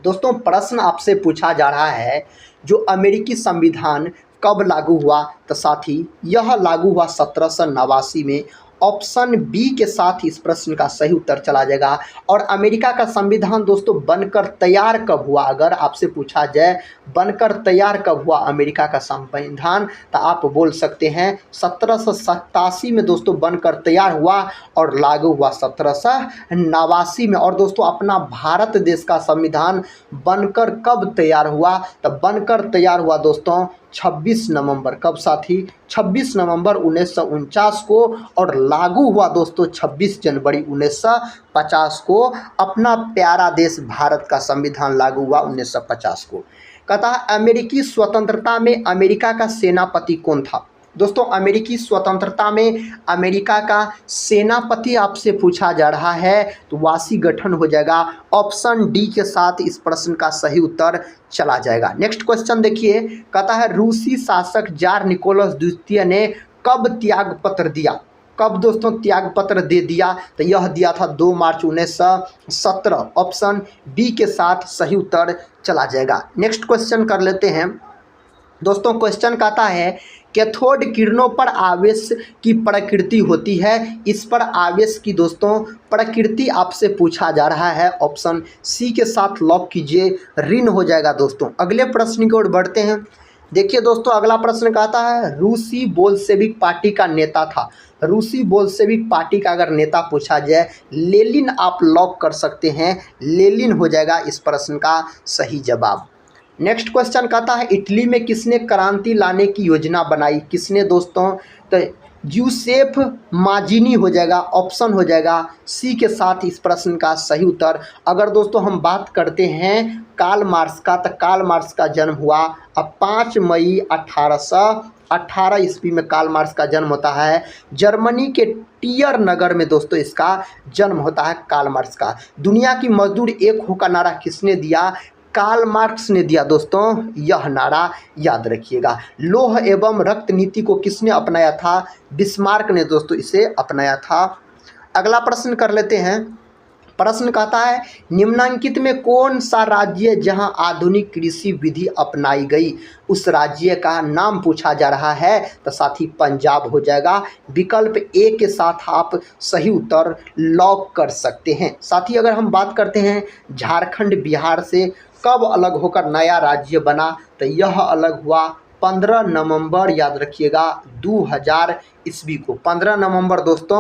दोस्तों प्रश्न आपसे पूछा जा रहा है जो अमेरिकी संविधान कब लागू हुआ, तो साथी यह लागू हुआ 1789 में। ऑप्शन बी के साथ इस प्रश्न का सही उत्तर चला जाएगा। और अमेरिका का संविधान दोस्तों बनकर तैयार कब हुआ, अगर आपसे पूछा जाए बनकर तैयार कब हुआ अमेरिका का संविधान, तो आप बोल सकते हैं 1787 में दोस्तों बनकर तैयार हुआ और लागू हुआ 1789 में। और दोस्तों अपना भारत देश का संविधान बनकर कब तैयार हुआ, तो बनकर तैयार हुआ दोस्तों 26 नवंबर, कब साथी 26 नवंबर 1949 को। और लागू हुआ दोस्तों 26 जनवरी 1950 को। अपना प्यारा देश भारत का संविधान लागू हुआ 1950 को। कहता है अमेरिकी स्वतंत्रता में अमेरिका का सेनापति कौन था। दोस्तों अमेरिकी स्वतंत्रता में अमेरिका का सेनापति आपसे पूछा जा रहा है तो वाशिंगटन हो जाएगा। ऑप्शन डी के साथ इस प्रश्न का सही उत्तर चला जाएगा। नेक्स्ट क्वेश्चन देखिए, कहता है रूसी शासक जार निकोलस द्वितीय ने कब त्याग पत्र दिया। कब दोस्तों त्याग पत्र दे दिया, तो यह दिया था 2 मार्च 1917। ऑप्शन बी के साथ सही उत्तर चला जाएगा। नेक्स्ट क्वेश्चन कर लेते हैं। दोस्तों क्वेश्चन कहता है कैथोड किरणों पर आवेश की प्रकृति होती है। इस पर आवेश की दोस्तों प्रकृति आपसे पूछा जा रहा है। ऑप्शन सी के साथ लॉक कीजिए, ऋण हो जाएगा दोस्तों। अगले प्रश्न की ओर बढ़ते हैं। देखिए दोस्तों अगला प्रश्न कहता है रूसी बोल्शेविक पार्टी का नेता था। रूसी बोल्शेविक पार्टी का अगर नेता पूछा जाए लेनिन आप लॉक कर सकते हैं, लेनिन हो जाएगा इस प्रश्न का सही जवाब। नेक्स्ट क्वेश्चन कहता है इटली में किसने क्रांति लाने की योजना बनाई। किसने दोस्तों, तो ज्यूसेफ माजिनी हो जाएगा, ऑप्शन हो जाएगा सी के साथ इस प्रश्न का सही उत्तर। अगर दोस्तों हम बात करते हैं कार्ल मार्क्स का, तो कार्ल मार्क्स का जन्म हुआ 5 मई 1818 ईस्वी में कार्ल मार्क्स का जन्म होता है। जर्मनी के टियर नगर में दोस्तों इसका जन्म होता है कार्ल मार्क्स का। दुनिया की मजदूर एक हो का नारा किसने दिया? कार्ल मार्क्स ने दिया दोस्तों, यह नारा याद रखिएगा। लौह एवं रक्त नीति को किसने अपनाया था? बिस्मार्क ने दोस्तों इसे अपनाया था। अगला प्रश्न कर लेते हैं। प्रश्न कहता है निम्नलिखित में कौन सा राज्य जहां आधुनिक कृषि विधि अपनाई गई, उस राज्य का नाम पूछा जा रहा है। तो साथी पंजाब हो जाएगा। विकल्प ए के साथ आप सही उत्तर लॉक कर सकते हैं। साथी अगर हम बात करते हैं झारखंड बिहार से कब अलग होकर नया राज्य बना, तो यह अलग हुआ 15 नवंबर, याद रखिएगा 2000 ईस्वी को। 15 नवंबर दोस्तों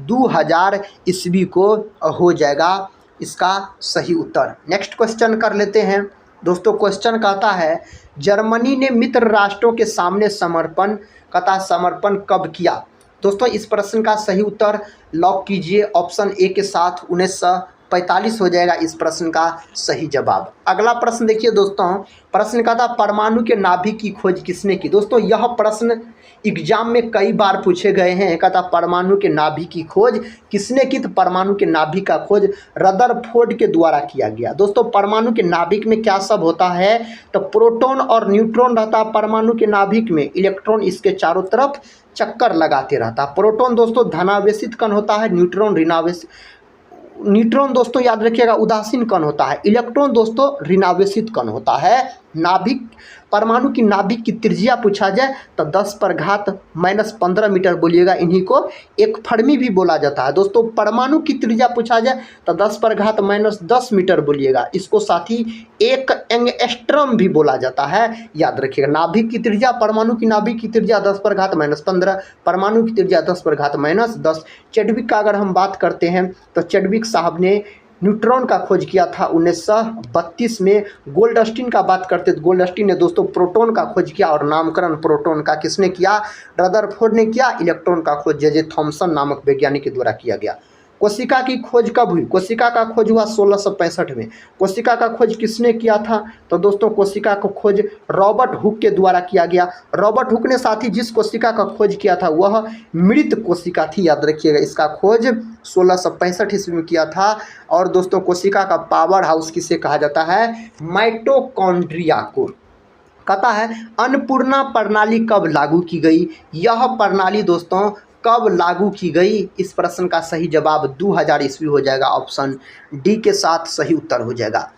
2000 ईस्वी को हो जाएगा इसका सही उत्तर। नेक्स्ट क्वेश्चन कर लेते हैं दोस्तों। क्वेश्चन कहता है जर्मनी ने मित्र राष्ट्रों के सामने समर्पण कब किया? दोस्तों इस प्रश्न का सही उत्तर लॉक कीजिए ऑप्शन ए के साथ 1945 हो जाएगा इस प्रश्न का सही जवाब। अगला प्रश्न देखिए दोस्तों। प्रश्न का था परमाणु के नाभिक की खोज किसने की? दोस्तों यह प्रश्न एग्जाम में कई बार पूछे गए हैं। कहता परमाणु के नाभिक की खोज किसने की? तो परमाणु के नाभिक का खोज रदरफोर्ड के द्वारा किया गया। दोस्तों परमाणु के नाभिक में क्या सब होता है? तो प्रोटॉन और न्यूट्रॉन रहता है परमाणु के नाभिक में। इलेक्ट्रॉन इसके चारों तरफ चक्कर लगाते रहता। प्रोटॉन दोस्तों धनावेशित कण होता है, न्यूट्रॉन दोस्तों याद रखिएगा उदासीन कण होता है, इलेक्ट्रॉन दोस्तों ऋणावेशित कण होता है। नाभिक परमाणु की नाभिक की त्रिज्या पूछा जाए तो 10⁻⁻15 मीटर बोलिएगा। इन्हीं को एक फर्मी भी बोला जाता है। दोस्तों परमाणु की त्रिज्या पूछा जाए तो 10⁻⁻10 मीटर बोलिएगा। इसको साथ ही एक एंगस्ट्रॉम भी बोला जाता है, याद रखिएगा। नाभिक की त्रिज्या, परमाणु की नाभिक की त्रिज्या 10⁻⁻15, परमाणु की त्रिज्या 10⁻⁻10। चैडविक का अगर हम बात करते हैं तो चैडविक साहब ने न्यूट्रॉन का खोज किया था 1932 में। गोल्डस्टीन का बात करते तो गोल्डस्टीन ने दोस्तों प्रोटॉन का खोज किया और नामकरण प्रोटॉन का किसने किया? रदरफोर्ड ने किया। इलेक्ट्रॉन का खोज जे थॉमसन नामक वैज्ञानिक के द्वारा किया गया। कोशिका की खोज कब हुई? कोशिका का खोज हुआ 1665 में। कोशिका का खोज किसने किया था? तो दोस्तों कोशिका का खोज रॉबर्ट हुक के द्वारा किया गया। रॉबर्ट हुक ने साथ ही जिस कोशिका का खोज किया था वह मृत कोशिका थी, याद रखिएगा। इसका खोज 1665 ईस्वी में किया था। और दोस्तों कोशिका का पावर हाउस किसे कहा जाता है? माइटोकॉन्ड्रिया को। कहता है अन्नपूर्णा प्रणाली कब लागू की गई? यह प्रणाली दोस्तों कब लागू की गई? इस प्रश्न का सही जवाब 2000 ईस्वी हो जाएगा। ऑप्शन डी के साथ सही उत्तर हो जाएगा।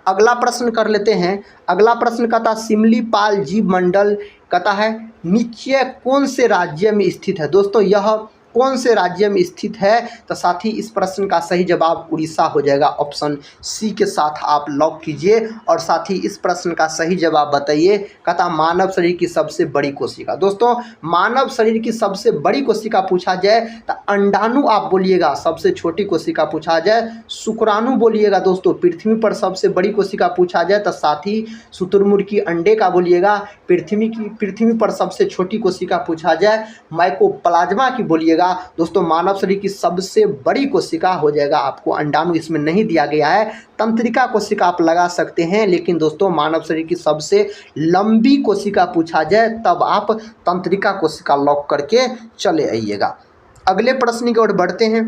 अगला प्रश्न कर लेते हैं। अगला प्रश्न कहता सिमलीपाल जीव मंडल कहता है नीचे कौन से राज्य में स्थित है? दोस्तों यह कौन से राज्य में स्थित है? तो साथ ही इस प्रश्न का सही जवाब उड़ीसा हो जाएगा। ऑप्शन सी के साथ आप लॉक कीजिए और साथ ही इस प्रश्न का सही जवाब बताइए। कहता मानव शरीर की सबसे बड़ी कोशिका। दोस्तों मानव शरीर की सबसे बड़ी कोशिका पूछा जाए तो अंडाणु आप बोलिएगा। सबसे छोटी कोशिका पूछा जाए शुक्राणु बोलिएगा। दोस्तों पृथ्वी पर सबसे बड़ी कोशिका पूछा जाए तो साथ ही शुतुरमुर्गी अंडे का बोलिएगा। पृथ्वी पर सबसे छोटी कोशिका पूछा जाए माइकोप्लाज्मा की बोलिएगा। दोस्तों मानव शरीर की सबसे बड़ी कोशिका हो जाएगा आपको अंडाणु, इसमें नहीं दिया गया है। तंत्रिका कोशिका आप लगा सकते हैं, लेकिन दोस्तों मानव शरीर की सबसे लंबी कोशिका पूछा जाए तब आप तंत्रिका कोशिका लॉक करके चले आइएगा। अगले प्रश्न की ओर बढ़ते हैं।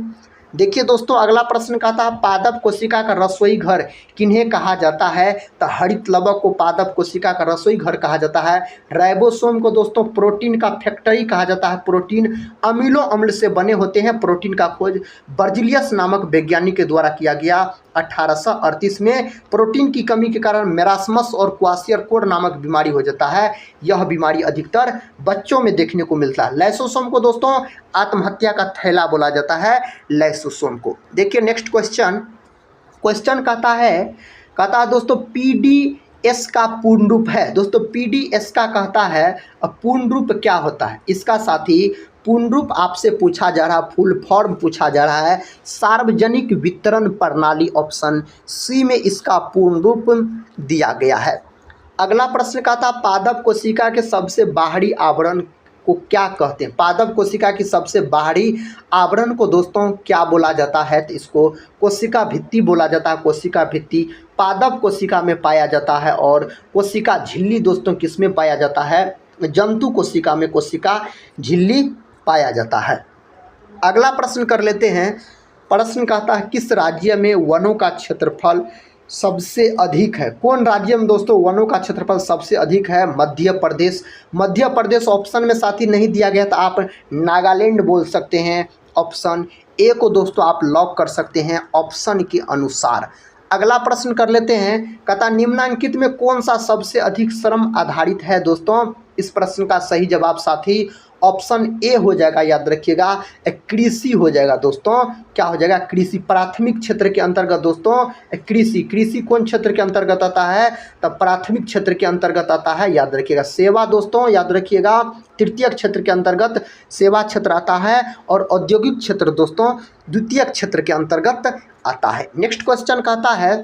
देखिए दोस्तों अगला प्रश्न कहता है पादप कोशिका का रसोई घर किन्हें कहा जाता है? तो हरित लवक को पादप कोशिका का रसोई घर कहा जाता है। राइबोसोम को दोस्तों प्रोटीन का फैक्ट्री कहा जाता है। प्रोटीन अमीनो अम्ल से बने होते हैं। प्रोटीन का खोज बर्जिलियस नामक वैज्ञानिक के द्वारा किया गया 1838 में। प्रोटीन की कमी के कारण मेरास्मस और क्वाशियरकोड नामक बीमारी हो जाता है। यह बीमारी अधिकतर बच्चों में देखने को मिलता है। लाइसोसोम को दोस्तों आत्महत्या का थैला बोला जाता है, लाइसोसोम को। देखिए नेक्स्ट क्वेश्चन कहता है दोस्तों पीडीएस का पूर्ण रूप है। दोस्तों पीडीएस का कहता है पूर्ण रूप क्या होता है? इसका साथ ही पूर्ण रूप आपसे पूछा जा रहा, फुल फॉर्म पूछा जा रहा है सार्वजनिक वितरण प्रणाली। ऑप्शन सी में इसका पूर्ण रूप दिया गया है। अगला प्रश्न कहता पादप कोशिका के सबसे बाहरी आवरण को क्या कहते हैं? पादप कोशिका की सबसे बाहरी आवरण को दोस्तों क्या बोला जाता है? तो इसको कोशिका भित्ति बोला जाता है। कोशिका भित्ति पादप कोशिका में पाया जाता है और कोशिका झिल्ली दोस्तों किस में पाया जाता है? जंतु कोशिका में कोशिका झिल्ली पाया जाता है। अगला प्रश्न कर लेते हैं। प्रश्न कहता है किस राज्य में वनों का क्षेत्रफल सबसे अधिक है? कौन राज्य में दोस्तों वनों का क्षेत्रफल सबसे अधिक है? मध्य प्रदेश। मध्य प्रदेश ऑप्शन में साथी नहीं दिया गया तो आप नागालैंड बोल सकते हैं। ऑप्शन ए को दोस्तों आप लॉक कर सकते हैं ऑप्शन के अनुसार। अगला प्रश्न कर लेते हैं। कहता निम्नलिखित में कौन सा सबसे अधिक श्रम आधारित है? दोस्तों इस प्रश्न का सही जवाब साथी ऑप्शन ए हो जाएगा। याद रखिएगा कृषि हो जाएगा दोस्तों। क्या हो जाएगा? कृषि। प्राथमिक क्षेत्र के अंतर्गत दोस्तों कृषि। कृषि कौन क्षेत्र के अंतर्गत आता है? तब प्राथमिक क्षेत्र के अंतर्गत आता है। याद रखिएगा सेवा दोस्तों, याद रखिएगा तृतीय क्षेत्र के अंतर्गत सेवा क्षेत्र आता है और औद्योगिक क्षेत्र दोस्तों द्वितीय क्षेत्र के अंतर्गत आता है। नेक्स्ट क्वेश्चन कहता है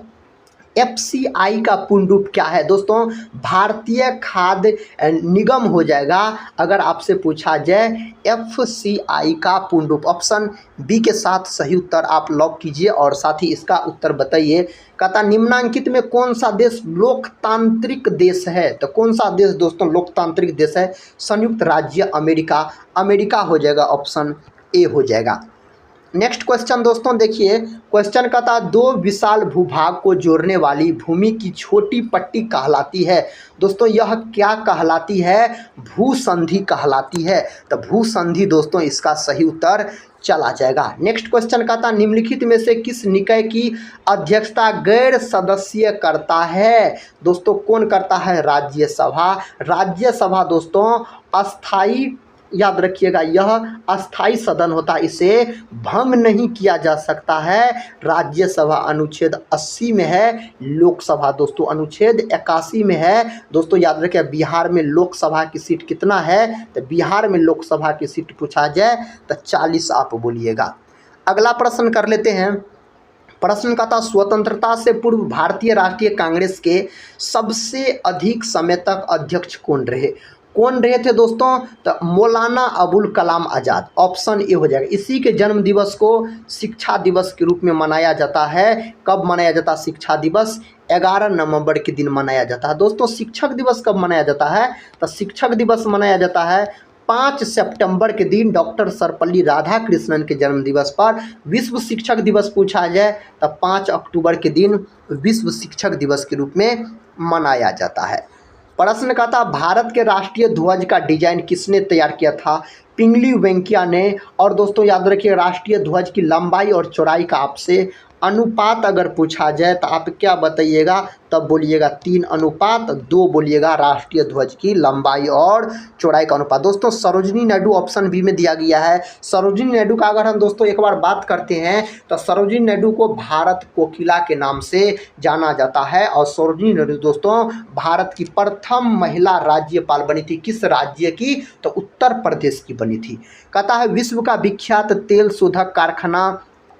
FCI का पूर्ण रूप क्या है? दोस्तों भारतीय खाद्य निगम हो जाएगा अगर आपसे पूछा जाए FCI का पूर्ण रूप। ऑप्शन बी के साथ सही उत्तर आप लॉक कीजिए और साथ ही इसका उत्तर बताइए। कहता निम्नलिखित में कौन सा देश लोकतांत्रिक देश है? तो कौन सा देश दोस्तों लोकतांत्रिक देश है? संयुक्त राज्य अमेरिका। अमेरिका हो जाएगा। ऑप्शन ए हो जाएगा। नेक्स्ट क्वेश्चन दोस्तों देखिए। क्वेश्चन का था दो विशाल भूभाग को जोड़ने वाली भूमि की छोटी पट्टी कहलाती है। दोस्तों यह क्या कहलाती है? भूसंधि कहलाती है। तो भूसंधि दोस्तों इसका सही उत्तर चला जाएगा। नेक्स्ट क्वेश्चन का था निम्नलिखित में से किस निकाय की अध्यक्षता गैर सदस्यीय करता है? दोस्तों कौन करता है? राज्यसभा। राज्यसभा दोस्तों अस्थाई, याद रखिएगा यह अस्थाई सदन होता है, इसे भंग नहीं किया जा सकता है। राज्यसभा अनुच्छेद 80 में है। लोकसभा दोस्तों अनुच्छेद 81 में है। दोस्तों याद रखिए बिहार में लोकसभा की सीट कितना है? तो बिहार में लोकसभा की सीट पूछा जाए तो 40 आप बोलिएगा। अगला प्रश्न कर लेते हैं। प्रश्न का था स्वतंत्रता से पूर्व भारतीय राष्ट्रीय कांग्रेस के सबसे अधिक समय तक अध्यक्ष कौन रहे? कौन रहे थे दोस्तों? तो मौलाना अबुल कलाम आज़ाद। ऑप्शन ए हो जाएगा। इसी के जन्म दिवस को शिक्षा दिवस के रूप में मनाया जाता है। कब मनाया जाता है शिक्षा दिवस? 11 नवंबर के दिन मनाया जाता है। दोस्तों शिक्षक दिवस कब मनाया जाता है? तो शिक्षक दिवस मनाया जाता है 5 सितंबर के दिन डॉक्टर सर्वपल्ली राधाकृष्णन के जन्म दिवस पर। विश्व शिक्षक दिवस पूछा जाए तो 5 अक्टूबर के दिन विश्व शिक्षक दिवस के रूप में मनाया जाता है। प्रश्न का था भारत के राष्ट्रीय ध्वज का डिजाइन किसने तैयार किया था? पिंगली वेंकैया ने। और दोस्तों याद रखिए राष्ट्रीय ध्वज की लंबाई और चौड़ाई का आपसे अनुपात अगर पूछा जाए तो आप क्या बताइएगा? तब बोलिएगा 3:2 बोलिएगा राष्ट्रीय ध्वज की लंबाई और चौड़ाई का अनुपात। दोस्तों सरोजिनी नायडू ऑप्शन बी में दिया गया है। सरोजिनी नायडू का अगर हम दोस्तों एक बार बात करते हैं तो सरोजिनी नायडू को भारत कोकिला के नाम से जाना जाता है। और सरोजिनी नायडू दोस्तों भारत की प्रथम महिला राज्यपाल बनी थी। किस राज्य की? तो उत्तर प्रदेश की बनी थी। कहता है विश्व का विख्यात तेल शोधक कारखाना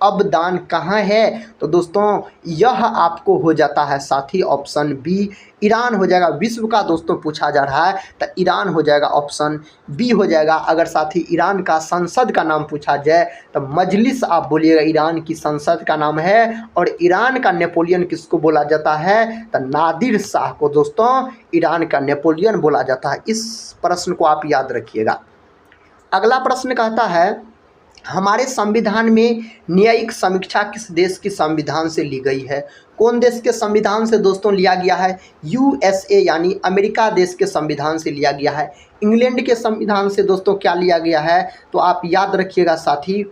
अबदान कहाँ है? तो दोस्तों यह आपको हो जाता है साथी ऑप्शन बी ईरान हो जाएगा। विश्व का दोस्तों पूछा जा रहा है तो ईरान हो जाएगा। ऑप्शन बी हो जाएगा। अगर साथी ईरान का संसद का नाम पूछा जाए तो मजलिस आप बोलिएगा ईरान की संसद का नाम है। और ईरान का नेपोलियन किसको बोला जाता है? तो नादिर शाह को दोस्तों ईरान का नेपोलियन बोला जाता है। इस प्रश्न को आप याद रखिएगा। अगला प्रश्न कहता है हमारे संविधान में न्यायिक समीक्षा किस देश के संविधान से ली गई है? कौन देश के संविधान से दोस्तों लिया गया है? USA यानी अमेरिका देश के संविधान से लिया गया है। इंग्लैंड के संविधान से दोस्तों क्या लिया गया है? तो आप याद रखिएगा साथी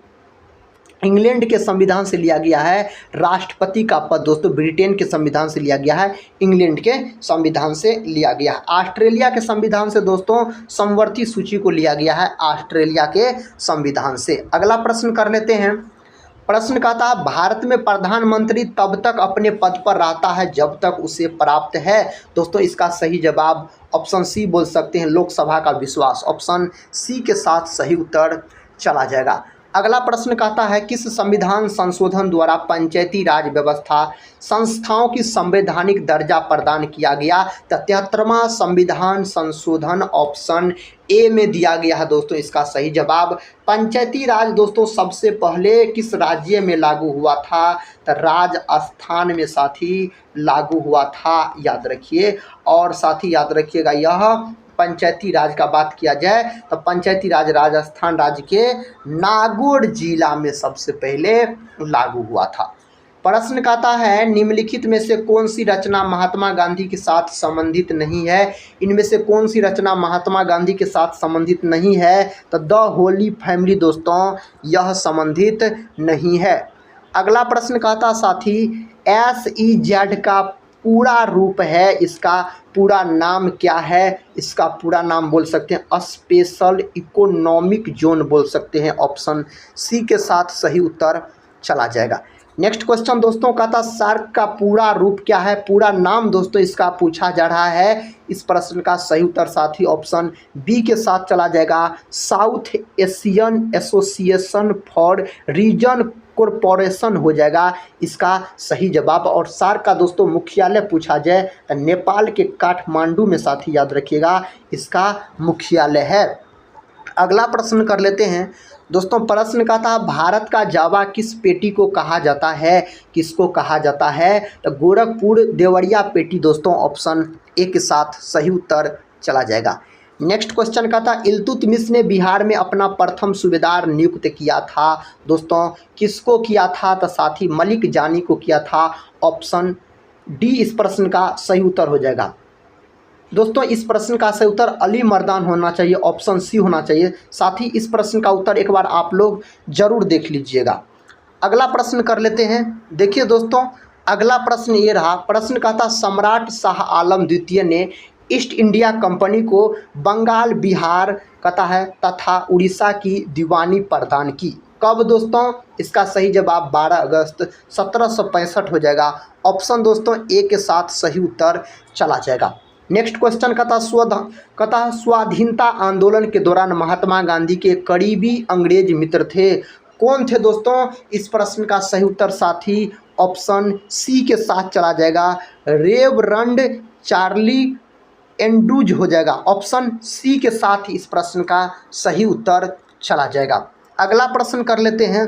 इंग्लैंड के संविधान से लिया गया है राष्ट्रपति का पद। दोस्तों ब्रिटेन के संविधान से लिया गया है, इंग्लैंड के संविधान से लिया गया है। ऑस्ट्रेलिया के संविधान से दोस्तों समवर्ती सूची को लिया गया है ऑस्ट्रेलिया के संविधान से। अगला प्रश्न कर लेते हैं। प्रश्न कहता है भारत में प्रधानमंत्री तब तक अपने पद पर रहता है जब तक उसे प्राप्त है। दोस्तों इसका सही जवाब ऑप्शन सी बोल सकते हैं लोकसभा का विश्वास। ऑप्शन सी के साथ सही उत्तर चला जाएगा। अगला प्रश्न कहता है किस संविधान संशोधन द्वारा पंचायती राज व्यवस्था संस्थाओं की संवैधानिक दर्जा प्रदान किया गया। 73वां संविधान संशोधन ऑप्शन ए में दिया गया है दोस्तों इसका सही जवाब। पंचायती राज दोस्तों सबसे पहले किस राज्य में लागू हुआ था, तो राजस्थान में साथी लागू हुआ था, याद रखिए। और साथी याद रखिएगा यह पंचायती राज का बात किया जाए तो पंचायती राज राजस्थान राज्य के नागौर जिला में सबसे पहले लागू हुआ था। प्रश्न कहता है निम्नलिखित में से कौन सी रचना महात्मा गांधी के साथ संबंधित नहीं है। इनमें से कौन सी रचना महात्मा गांधी के साथ संबंधित नहीं है, तो द होली फैमिली दोस्तों यह संबंधित नहीं है। अगला प्रश्न कहता साथी SEZ का पूरा रूप है, इसका पूरा नाम क्या है। इसका पूरा नाम बोल सकते हैं स्पेशल इकोनॉमिक जोन बोल सकते हैं। ऑप्शन सी के साथ सही उत्तर चला जाएगा। नेक्स्ट क्वेश्चन दोस्तों कहता सार्क का पूरा रूप क्या है। पूरा नाम दोस्तों इसका पूछा जा रहा है। इस प्रश्न का सही उत्तर साथी ऑप्शन बी के साथ चला जाएगा, South Asian Association for region corporation हो जाएगा इसका सही जवाब। और सार्क का दोस्तों मुख्यालय पूछा जाए तो नेपाल के काठमांडू में साथी याद रखिएगा इसका मुख्यालय है। अगला प्रश्न कर लेते हैं दोस्तों। प्रश्न का था भारत का जावा किस पेटी को कहा जाता है, किसको कहा जाता है, तो गोरखपुर देवरिया पेटी दोस्तों ऑप्शन ए के साथ सही उत्तर चला जाएगा। नेक्स्ट क्वेश्चन का था इल्तुतमिश ने बिहार में अपना प्रथम सूबेदार नियुक्त किया था दोस्तों, किसको किया था, तो साथी मलिक जानी को किया था। ऑप्शन डी इस प्रश्न का सही उत्तर हो जाएगा दोस्तों। इस प्रश्न का सही उत्तर अली मर्दान होना चाहिए, ऑप्शन सी होना चाहिए। साथ ही इस प्रश्न का उत्तर एक बार आप लोग जरूर देख लीजिएगा। अगला प्रश्न कर लेते हैं। देखिए दोस्तों अगला प्रश्न ये रहा। प्रश्न का था सम्राट शाह आलम द्वितीय ने ईस्ट इंडिया कंपनी को बंगाल बिहार कहता है तथा उड़ीसा की दीवानी प्रदान की। कब दोस्तों, इसका सही जवाब 12 अगस्त 1765 हो जाएगा। ऑप्शन दोस्तों ए के साथ सही उत्तर चला जाएगा। नेक्स्ट क्वेश्चन कथा स्वाधीनता आंदोलन के दौरान महात्मा गांधी के करीबी अंग्रेज मित्र थे, कौन थे दोस्तों। इस प्रश्न का सही उत्तर साथी ऑप्शन सी के साथ चला जाएगा, रेवरंड चार्ली एंड्रूज हो जाएगा। ऑप्शन सी के साथ इस प्रश्न का सही उत्तर चला जाएगा। अगला प्रश्न कर लेते हैं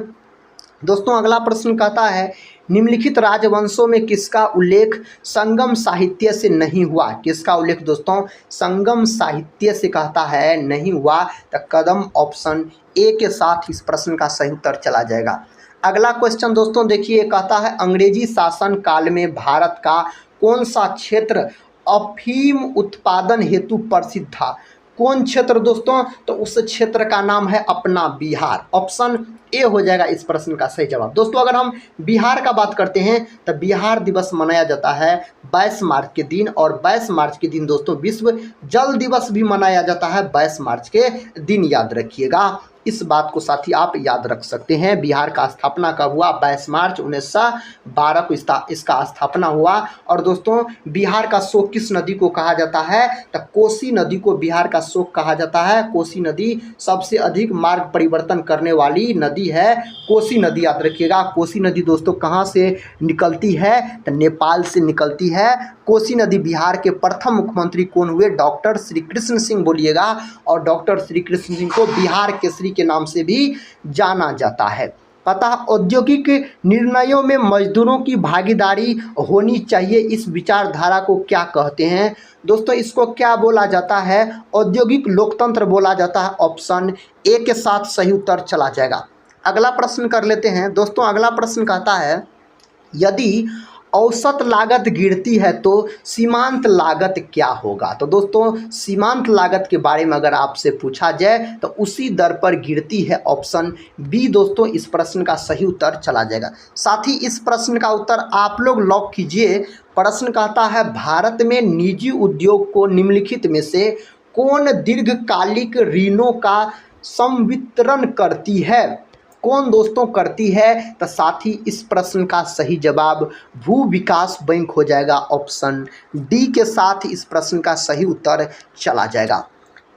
दोस्तों। अगला प्रश्न कहता है निम्नलिखित राजवंशों में किसका उल्लेख संगम साहित्य से नहीं हुआ। किसका उल्लेख दोस्तों संगम साहित्य से कहता है नहीं हुआ, तो कदम ऑप्शन ए के साथ इस प्रश्न का सही उत्तर चला जाएगा। अगला क्वेश्चन दोस्तों देखिए कहता है अंग्रेजी शासन काल में भारत का कौन सा क्षेत्र अफीम उत्पादन हेतु प्रसिद्ध था। कौन क्षेत्र दोस्तों, तो उस क्षेत्र का नाम है अपना बिहार। ऑप्शन ए हो जाएगा इस प्रश्न का सही जवाब। दोस्तों अगर हम बिहार का बात करते हैं तो बिहार दिवस मनाया जाता है 22 मार्च के दिन, और 22 मार्च के दिन दोस्तों विश्व जल दिवस भी मनाया जाता है 22 मार्च के दिन, याद रखिएगा। इस बात को साथी आप याद रख सकते हैं। बिहार का स्थापना कब हुआ, 22 मार्च 1912 को इसका स्थापना हुआ। और दोस्तों बिहार का शोक किस नदी को कहा जाता है, तो कोसी नदी को बिहार का शोक कहा जाता है। कोसी नदी सबसे अधिक मार्ग परिवर्तन करने वाली नदी है, कोसी नदी याद रखिएगा। कोसी नदी दोस्तों कहाँ से निकलती है, तो नेपाल से निकलती है। कोसी नदी बिहार के प्रथम मुख्यमंत्री कौन हुए, डॉक्टर श्री कृष्ण सिंह बोलिएगा। और डॉक्टर श्री कृष्ण सिंह को बिहार केसरी के नाम से भी जाना जाता है। अतः औद्योगिक निर्णयों में मजदूरों की भागीदारी होनी चाहिए, इस विचारधारा को क्या कहते हैं दोस्तों। इसको क्या बोला जाता है, औद्योगिक लोकतंत्र बोला जाता है। ऑप्शन ए के साथ सही उत्तर चला जाएगा। अगला प्रश्न कर लेते हैं दोस्तों। अगला प्रश्न कहता है यदि औसत लागत गिरती है तो सीमांत लागत क्या होगा। तो दोस्तों सीमांत लागत के बारे में अगर आपसे पूछा जाए तो उसी दर पर गिरती है। ऑप्शन बी दोस्तों इस प्रश्न का सही उत्तर चला जाएगा। साथ ही इस प्रश्न का उत्तर आप लोग लॉक कीजिए। प्रश्न कहता है भारत में निजी उद्योग को निम्नलिखित में से कौन दीर्घकालिक ऋणों का संवितरण करती है। कौन दोस्तों करती है, तो साथ ही इस प्रश्न का सही जवाब भू विकास बैंक हो जाएगा। ऑप्शन डी के साथ इस प्रश्न का सही उत्तर चला जाएगा।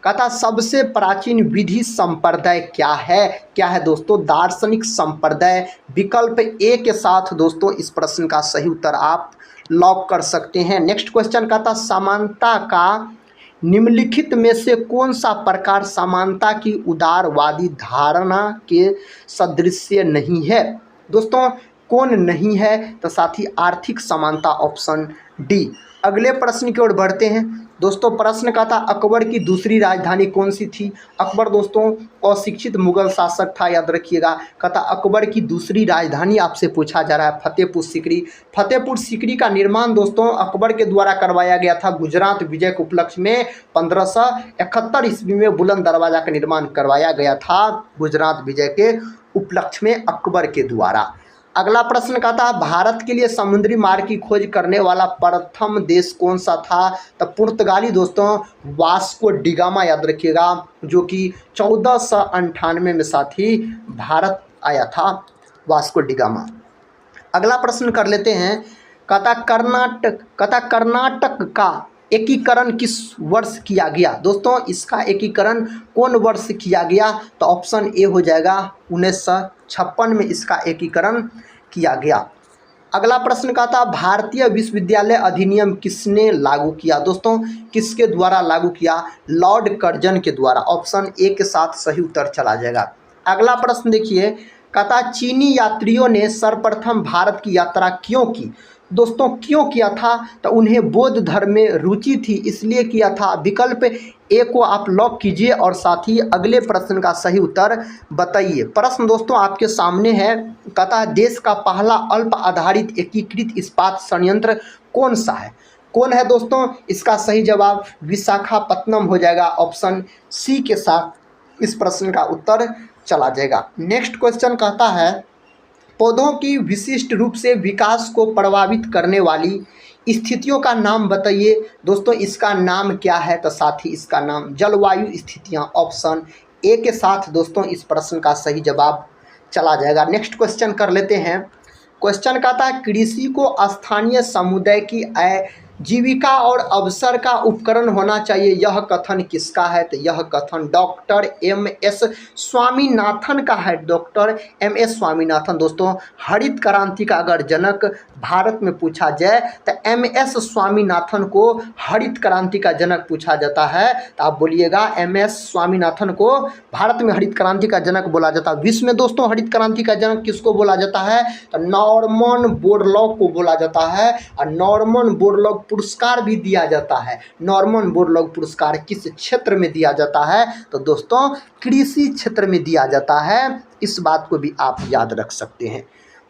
कहता सबसे प्राचीन विधि संप्रदाय क्या है दोस्तों? दार्शनिक संप्रदाय। विकल्प ए के साथ दोस्तों इस प्रश्न का सही उत्तर आप लॉक कर सकते हैं। नेक्स्ट क्वेश्चन कहता समानता का निम्नलिखित में से कौन सा प्रकार समानता की उदारवादी धारणा के सदृश्य नहीं है? दोस्तों कौन नहीं है? तो साथी आर्थिक समानता, ऑप्शन डी। अगले प्रश्न की ओर बढ़ते हैं दोस्तों। प्रश्न का था अकबर की दूसरी राजधानी कौन सी थी? अकबर दोस्तों अशिक्षित मुगल शासक था, याद रखिएगा। कहता अकबर की दूसरी राजधानी आपसे पूछा जा रहा है फतेहपुर सीकरी। फतेहपुर सीकरी का निर्माण दोस्तों अकबर के द्वारा करवाया गया था। गुजरात विजय के उपलक्ष्य में 1571 ईस्वी में बुलंद दरवाजा का निर्माण करवाया गया था, गुजरात विजय के उपलक्ष्य में अकबर के द्वारा। अगला प्रश्न का था भारत के लिए समुद्री मार्ग की खोज करने वाला प्रथम देश कौन सा था? तो पुर्तगाली दोस्तों वास्को डिगामा, याद रखिएगा, जो कि 1498 में साथी भारत आया था, वास्को डिगामा। अगला प्रश्न कर लेते हैं। कहता कर्नाटक का एकीकरण किस वर्ष किया गया? दोस्तों इसका एकीकरण कौन वर्ष किया गया? तो ऑप्शन ए हो जाएगा 1956 में इसका एकीकरण किया गया। अगला प्रश्न का था भारतीय विश्वविद्यालय अधिनियम किसने लागू किया? दोस्तों किसके द्वारा लागू किया? लॉर्ड कर्जन के द्वारा। ऑप्शन ए के साथ सही उत्तर चला जाएगा। अगला प्रश्न देखिए। कहता चीनी यात्रियों ने सर्वप्रथम भारत की यात्रा क्यों की? दोस्तों क्यों किया था? तो उन्हें बौद्ध धर्म में रुचि थी, इसलिए किया था। विकल्प ए को आप लॉक कीजिए और साथ ही अगले प्रश्न का सही उत्तर बताइए। प्रश्न दोस्तों आपके सामने है। कहता देश का पहला अल्प आधारित एकीकृत इस्पात संयंत्र कौन सा है? कौन है दोस्तों? इसका सही जवाब विशाखापत्तनम हो जाएगा। ऑप्शन सी के साथ इस प्रश्न का उत्तर चला जाएगा। नेक्स्ट क्वेश्चन कहता है पौधों की विशिष्ट रूप से विकास को प्रभावित करने वाली स्थितियों का नाम बताइए। दोस्तों इसका नाम क्या है? तो साथ ही इसका नाम जलवायु स्थितियां। ऑप्शन ए के साथ दोस्तों इस प्रश्न का सही जवाब चला जाएगा। नेक्स्ट क्वेश्चन कर लेते हैं। क्वेश्चन कहता है कृषि को स्थानीय समुदाय की आजीविका और अवसर का उपकरण होना चाहिए, यह कथन किसका है? तो यह कथन डॉक्टर एम.एस. स्वामीनाथन का है। Doctor MS. स्वामीनाथन दोस्तों हरित क्रांति का अगर जनक भारत में पूछा जाए तो एम.एस. स्वामीनाथन को हरित क्रांति का जनक पूछा जाता है। तो आप बोलिएगा एम.एस. स्वामीनाथन को भारत में हरित क्रांति का जनक बोला जाता है। विश्व में दोस्तों हरित क्रांति का जनक किसको बोला जाता है? तो नॉर्मन बोरलॉग को बोला जाता है। और नॉर्मन बोरलॉग पुरस्कार भी दिया जाता है। नॉर्मन बोरलॉग पुरस्कार किस क्षेत्र में दिया जाता है? तो दोस्तों कृषि क्षेत्र में दिया जाता है। इस बात को भी आप याद रख सकते हैं।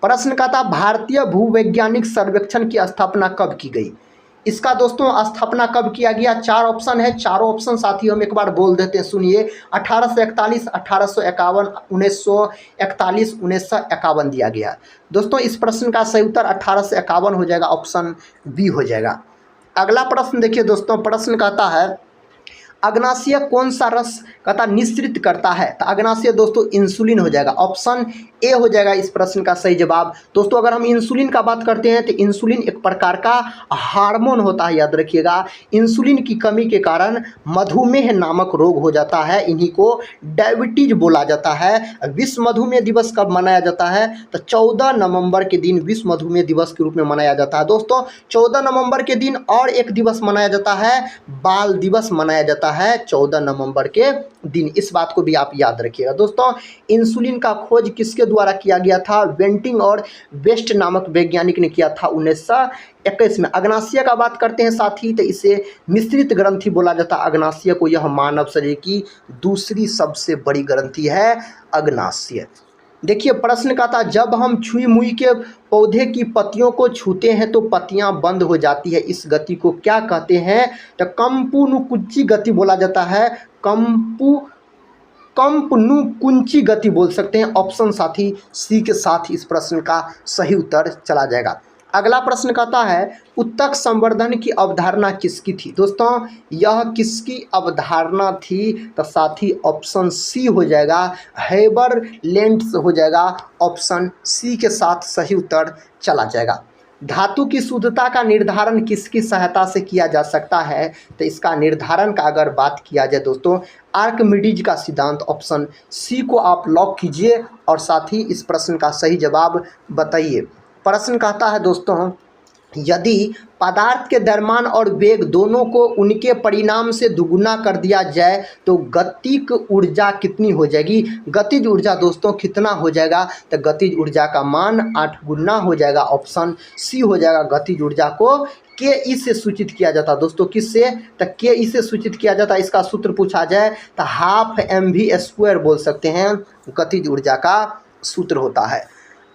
प्रश्न का था भारतीय भूवैज्ञानिक सर्वेक्षण की स्थापना कब की गई? इसका दोस्तों स्थापना कब किया गया? 4 ऑप्शन है। चारों ऑप्शन साथी हम एक बार बोल देते हैं, सुनिए। 1841, 1851, 1941, 1951 दिया गया। दोस्तों इस प्रश्न का सही उत्तर 1851 हो जाएगा। ऑप्शन बी हो जाएगा। अगला प्रश्न देखिए दोस्तों। प्रश्न कहता है अग्नाशय कौन सा रस कहता निश्रित करता है? तो अग्नाशय दोस्तों इंसुलिन हो जाएगा। ऑप्शन ए हो जाएगा इस प्रश्न का सही जवाब। दोस्तों अगर हम इंसुलिन का बात करते हैं तो इंसुलिन एक प्रकार का हार्मोन होता है, याद रखिएगा। इंसुलिन की कमी के कारण मधुमेह नामक रोग हो जाता है, इन्हीं को डायबिटीज बोला जाता है। विश्व मधुमेह दिवस कब मनाया जाता है? तो 14 नवंबर के दिन विश्व मधुमेह दिवस के रूप में मनाया जाता है। दोस्तों 14 नवंबर के दिन और एक दिवस मनाया जाता है, बाल दिवस मनाया जाता है 14 नवंबर के दिन। इस बात को भी आप याद रखिएगा। दोस्तों इंसुलिन का खोज किसके द्वारा किया गया था? वेंटिंग और वेस्ट नामक वैज्ञानिक ने किया था 1921 में। अग्नाशय का बात करते हैं साथी तो इसे मिश्रित ग्रंथि बोला जाता है। अग्नाशय को यह मानव शरीर की दूसरी सबसे बड़ी ग्रंथि है अग्नाशय। देखिए प्रश्न का था जब हम छुई मुई के पौधे की पत्तियों को छूते हैं तो पत्तियां बंद हो जाती है, इस गति को क्या कहते हैं? तो कंपनुकुंची गति बोला जाता है। कंपनुकुंची गति बोल सकते हैं। ऑप्शन साथी सी के साथ इस प्रश्न का सही उत्तर चला जाएगा। अगला प्रश्न कहता है उत्तक संवर्धन की अवधारणा किसकी थी? दोस्तों यह किसकी अवधारणा थी? तो साथी ऑप्शन सी हो जाएगा, हेबर लेंट्स हो जाएगा। ऑप्शन सी के साथ सही उत्तर चला जाएगा। धातु की शुद्धता का निर्धारण किसकी सहायता से किया जा सकता है? तो इसका निर्धारण का अगर बात किया जाए दोस्तों, आर्किमिडीज का सिद्धांत, ऑप्शन सी को आप लॉक कीजिए और साथ ही इस प्रश्न का सही जवाब बताइए। प्रश्न कहता है दोस्तों, यदि पदार्थ के द्रव्यमान और वेग दोनों को उनके परिणाम से दुगुना कर दिया जाए तो गतिज ऊर्जा कितनी हो जाएगी? गतिज ऊर्जा दोस्तों कितना हो जाएगा? तो गतिज ऊर्जा का मान 8 गुना हो जाएगा। ऑप्शन सी हो जाएगा। गतिज ऊर्जा को के ई से सूचित किया जाता है दोस्तों, किससे? तो के ई से सूचित किया जाता है। इसका सूत्र पूछा जाए तो हाफ mv² बोल सकते हैं, गतिज ऊर्जा का सूत्र होता है।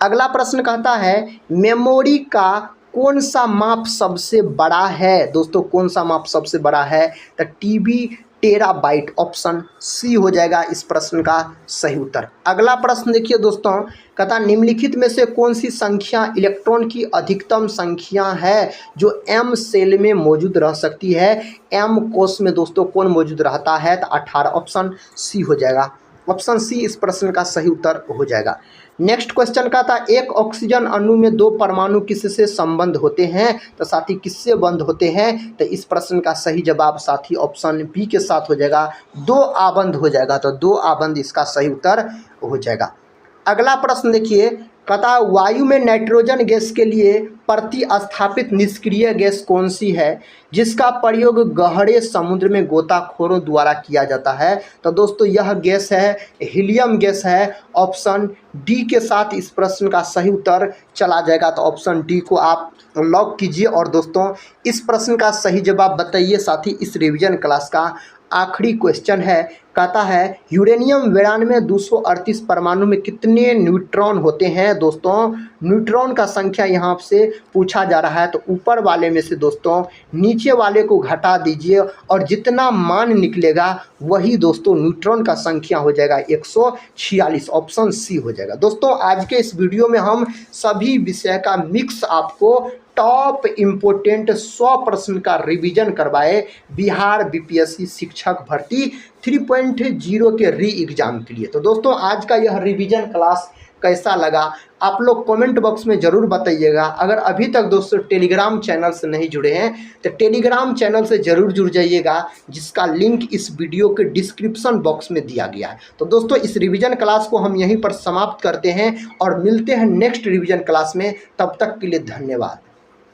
अगला प्रश्न कहता है, मेमोरी का कौन सा माप सबसे बड़ा है? दोस्तों कौन सा माप सबसे बड़ा है? तो टीबी टेराबाइट, ऑप्शन सी हो जाएगा इस प्रश्न का सही उत्तर। अगला प्रश्न देखिए दोस्तों, कहता निम्नलिखित में से कौन सी संख्या इलेक्ट्रॉन की अधिकतम संख्या है जो एम सेल में मौजूद रह सकती है? एम कोश में दोस्तों कौन मौजूद रहता है? तो 18, ऑप्शन सी हो जाएगा। ऑप्शन सी इस प्रश्न का सही उत्तर हो जाएगा। नेक्स्ट क्वेश्चन का था, एक ऑक्सीजन अणु में 2 परमाणु किससे संबंध होते हैं? तो साथी किससे बंद होते हैं? तो इस प्रश्न का सही जवाब साथी ऑप्शन बी के साथ हो जाएगा, 2 आबंध हो जाएगा। तो 2 आबंध इसका सही उत्तर हो जाएगा। अगला प्रश्न देखिए, कहता वायु में नाइट्रोजन गैस के लिए प्रतिस्थापित निष्क्रिय गैस कौन सी है जिसका प्रयोग गहरे समुद्र में गोताखोरों द्वारा किया जाता है? तो दोस्तों यह गैस है हीलियम गैस है। ऑप्शन डी के साथ इस प्रश्न का सही उत्तर चला जाएगा। तो ऑप्शन डी को आप लॉक कीजिए और दोस्तों इस प्रश्न का सही जवाब बताइए। साथ ही इस रिवीजन क्लास का आखिरी क्वेश्चन है, कहता है यूरेनियम 92 238 परमाणु में कितने न्यूट्रॉन होते हैं? दोस्तों न्यूट्रॉन का संख्या यहाँ से पूछा जा रहा है, तो ऊपर वाले में से दोस्तों नीचे वाले को घटा दीजिए और जितना मान निकलेगा वही दोस्तों न्यूट्रॉन का संख्या हो जाएगा 146, ऑप्शन सी हो जाएगा। दोस्तों आज के इस वीडियो में हम सभी विषय का मिक्स आपको टॉप इम्पोर्टेंट 100 प्रश्न का रिवीजन करवाए बिहार बीपीएससी शिक्षक भर्ती 3.0 के री एग्जाम के लिए। तो दोस्तों आज का यह रिवीजन क्लास कैसा लगा आप लोग कमेंट बॉक्स में ज़रूर बताइएगा। अगर अभी तक दोस्तों टेलीग्राम चैनल से नहीं जुड़े हैं तो टेलीग्राम चैनल से ज़रूर जुड़ जाइएगा, जिसका लिंक इस वीडियो के डिस्क्रिप्शन बॉक्स में दिया गया है। तो दोस्तों इस रिवीजन क्लास को हम यहीं पर समाप्त करते हैं और मिलते हैं नेक्स्ट रिवीजन क्लास में। तब तक के लिए धन्यवाद।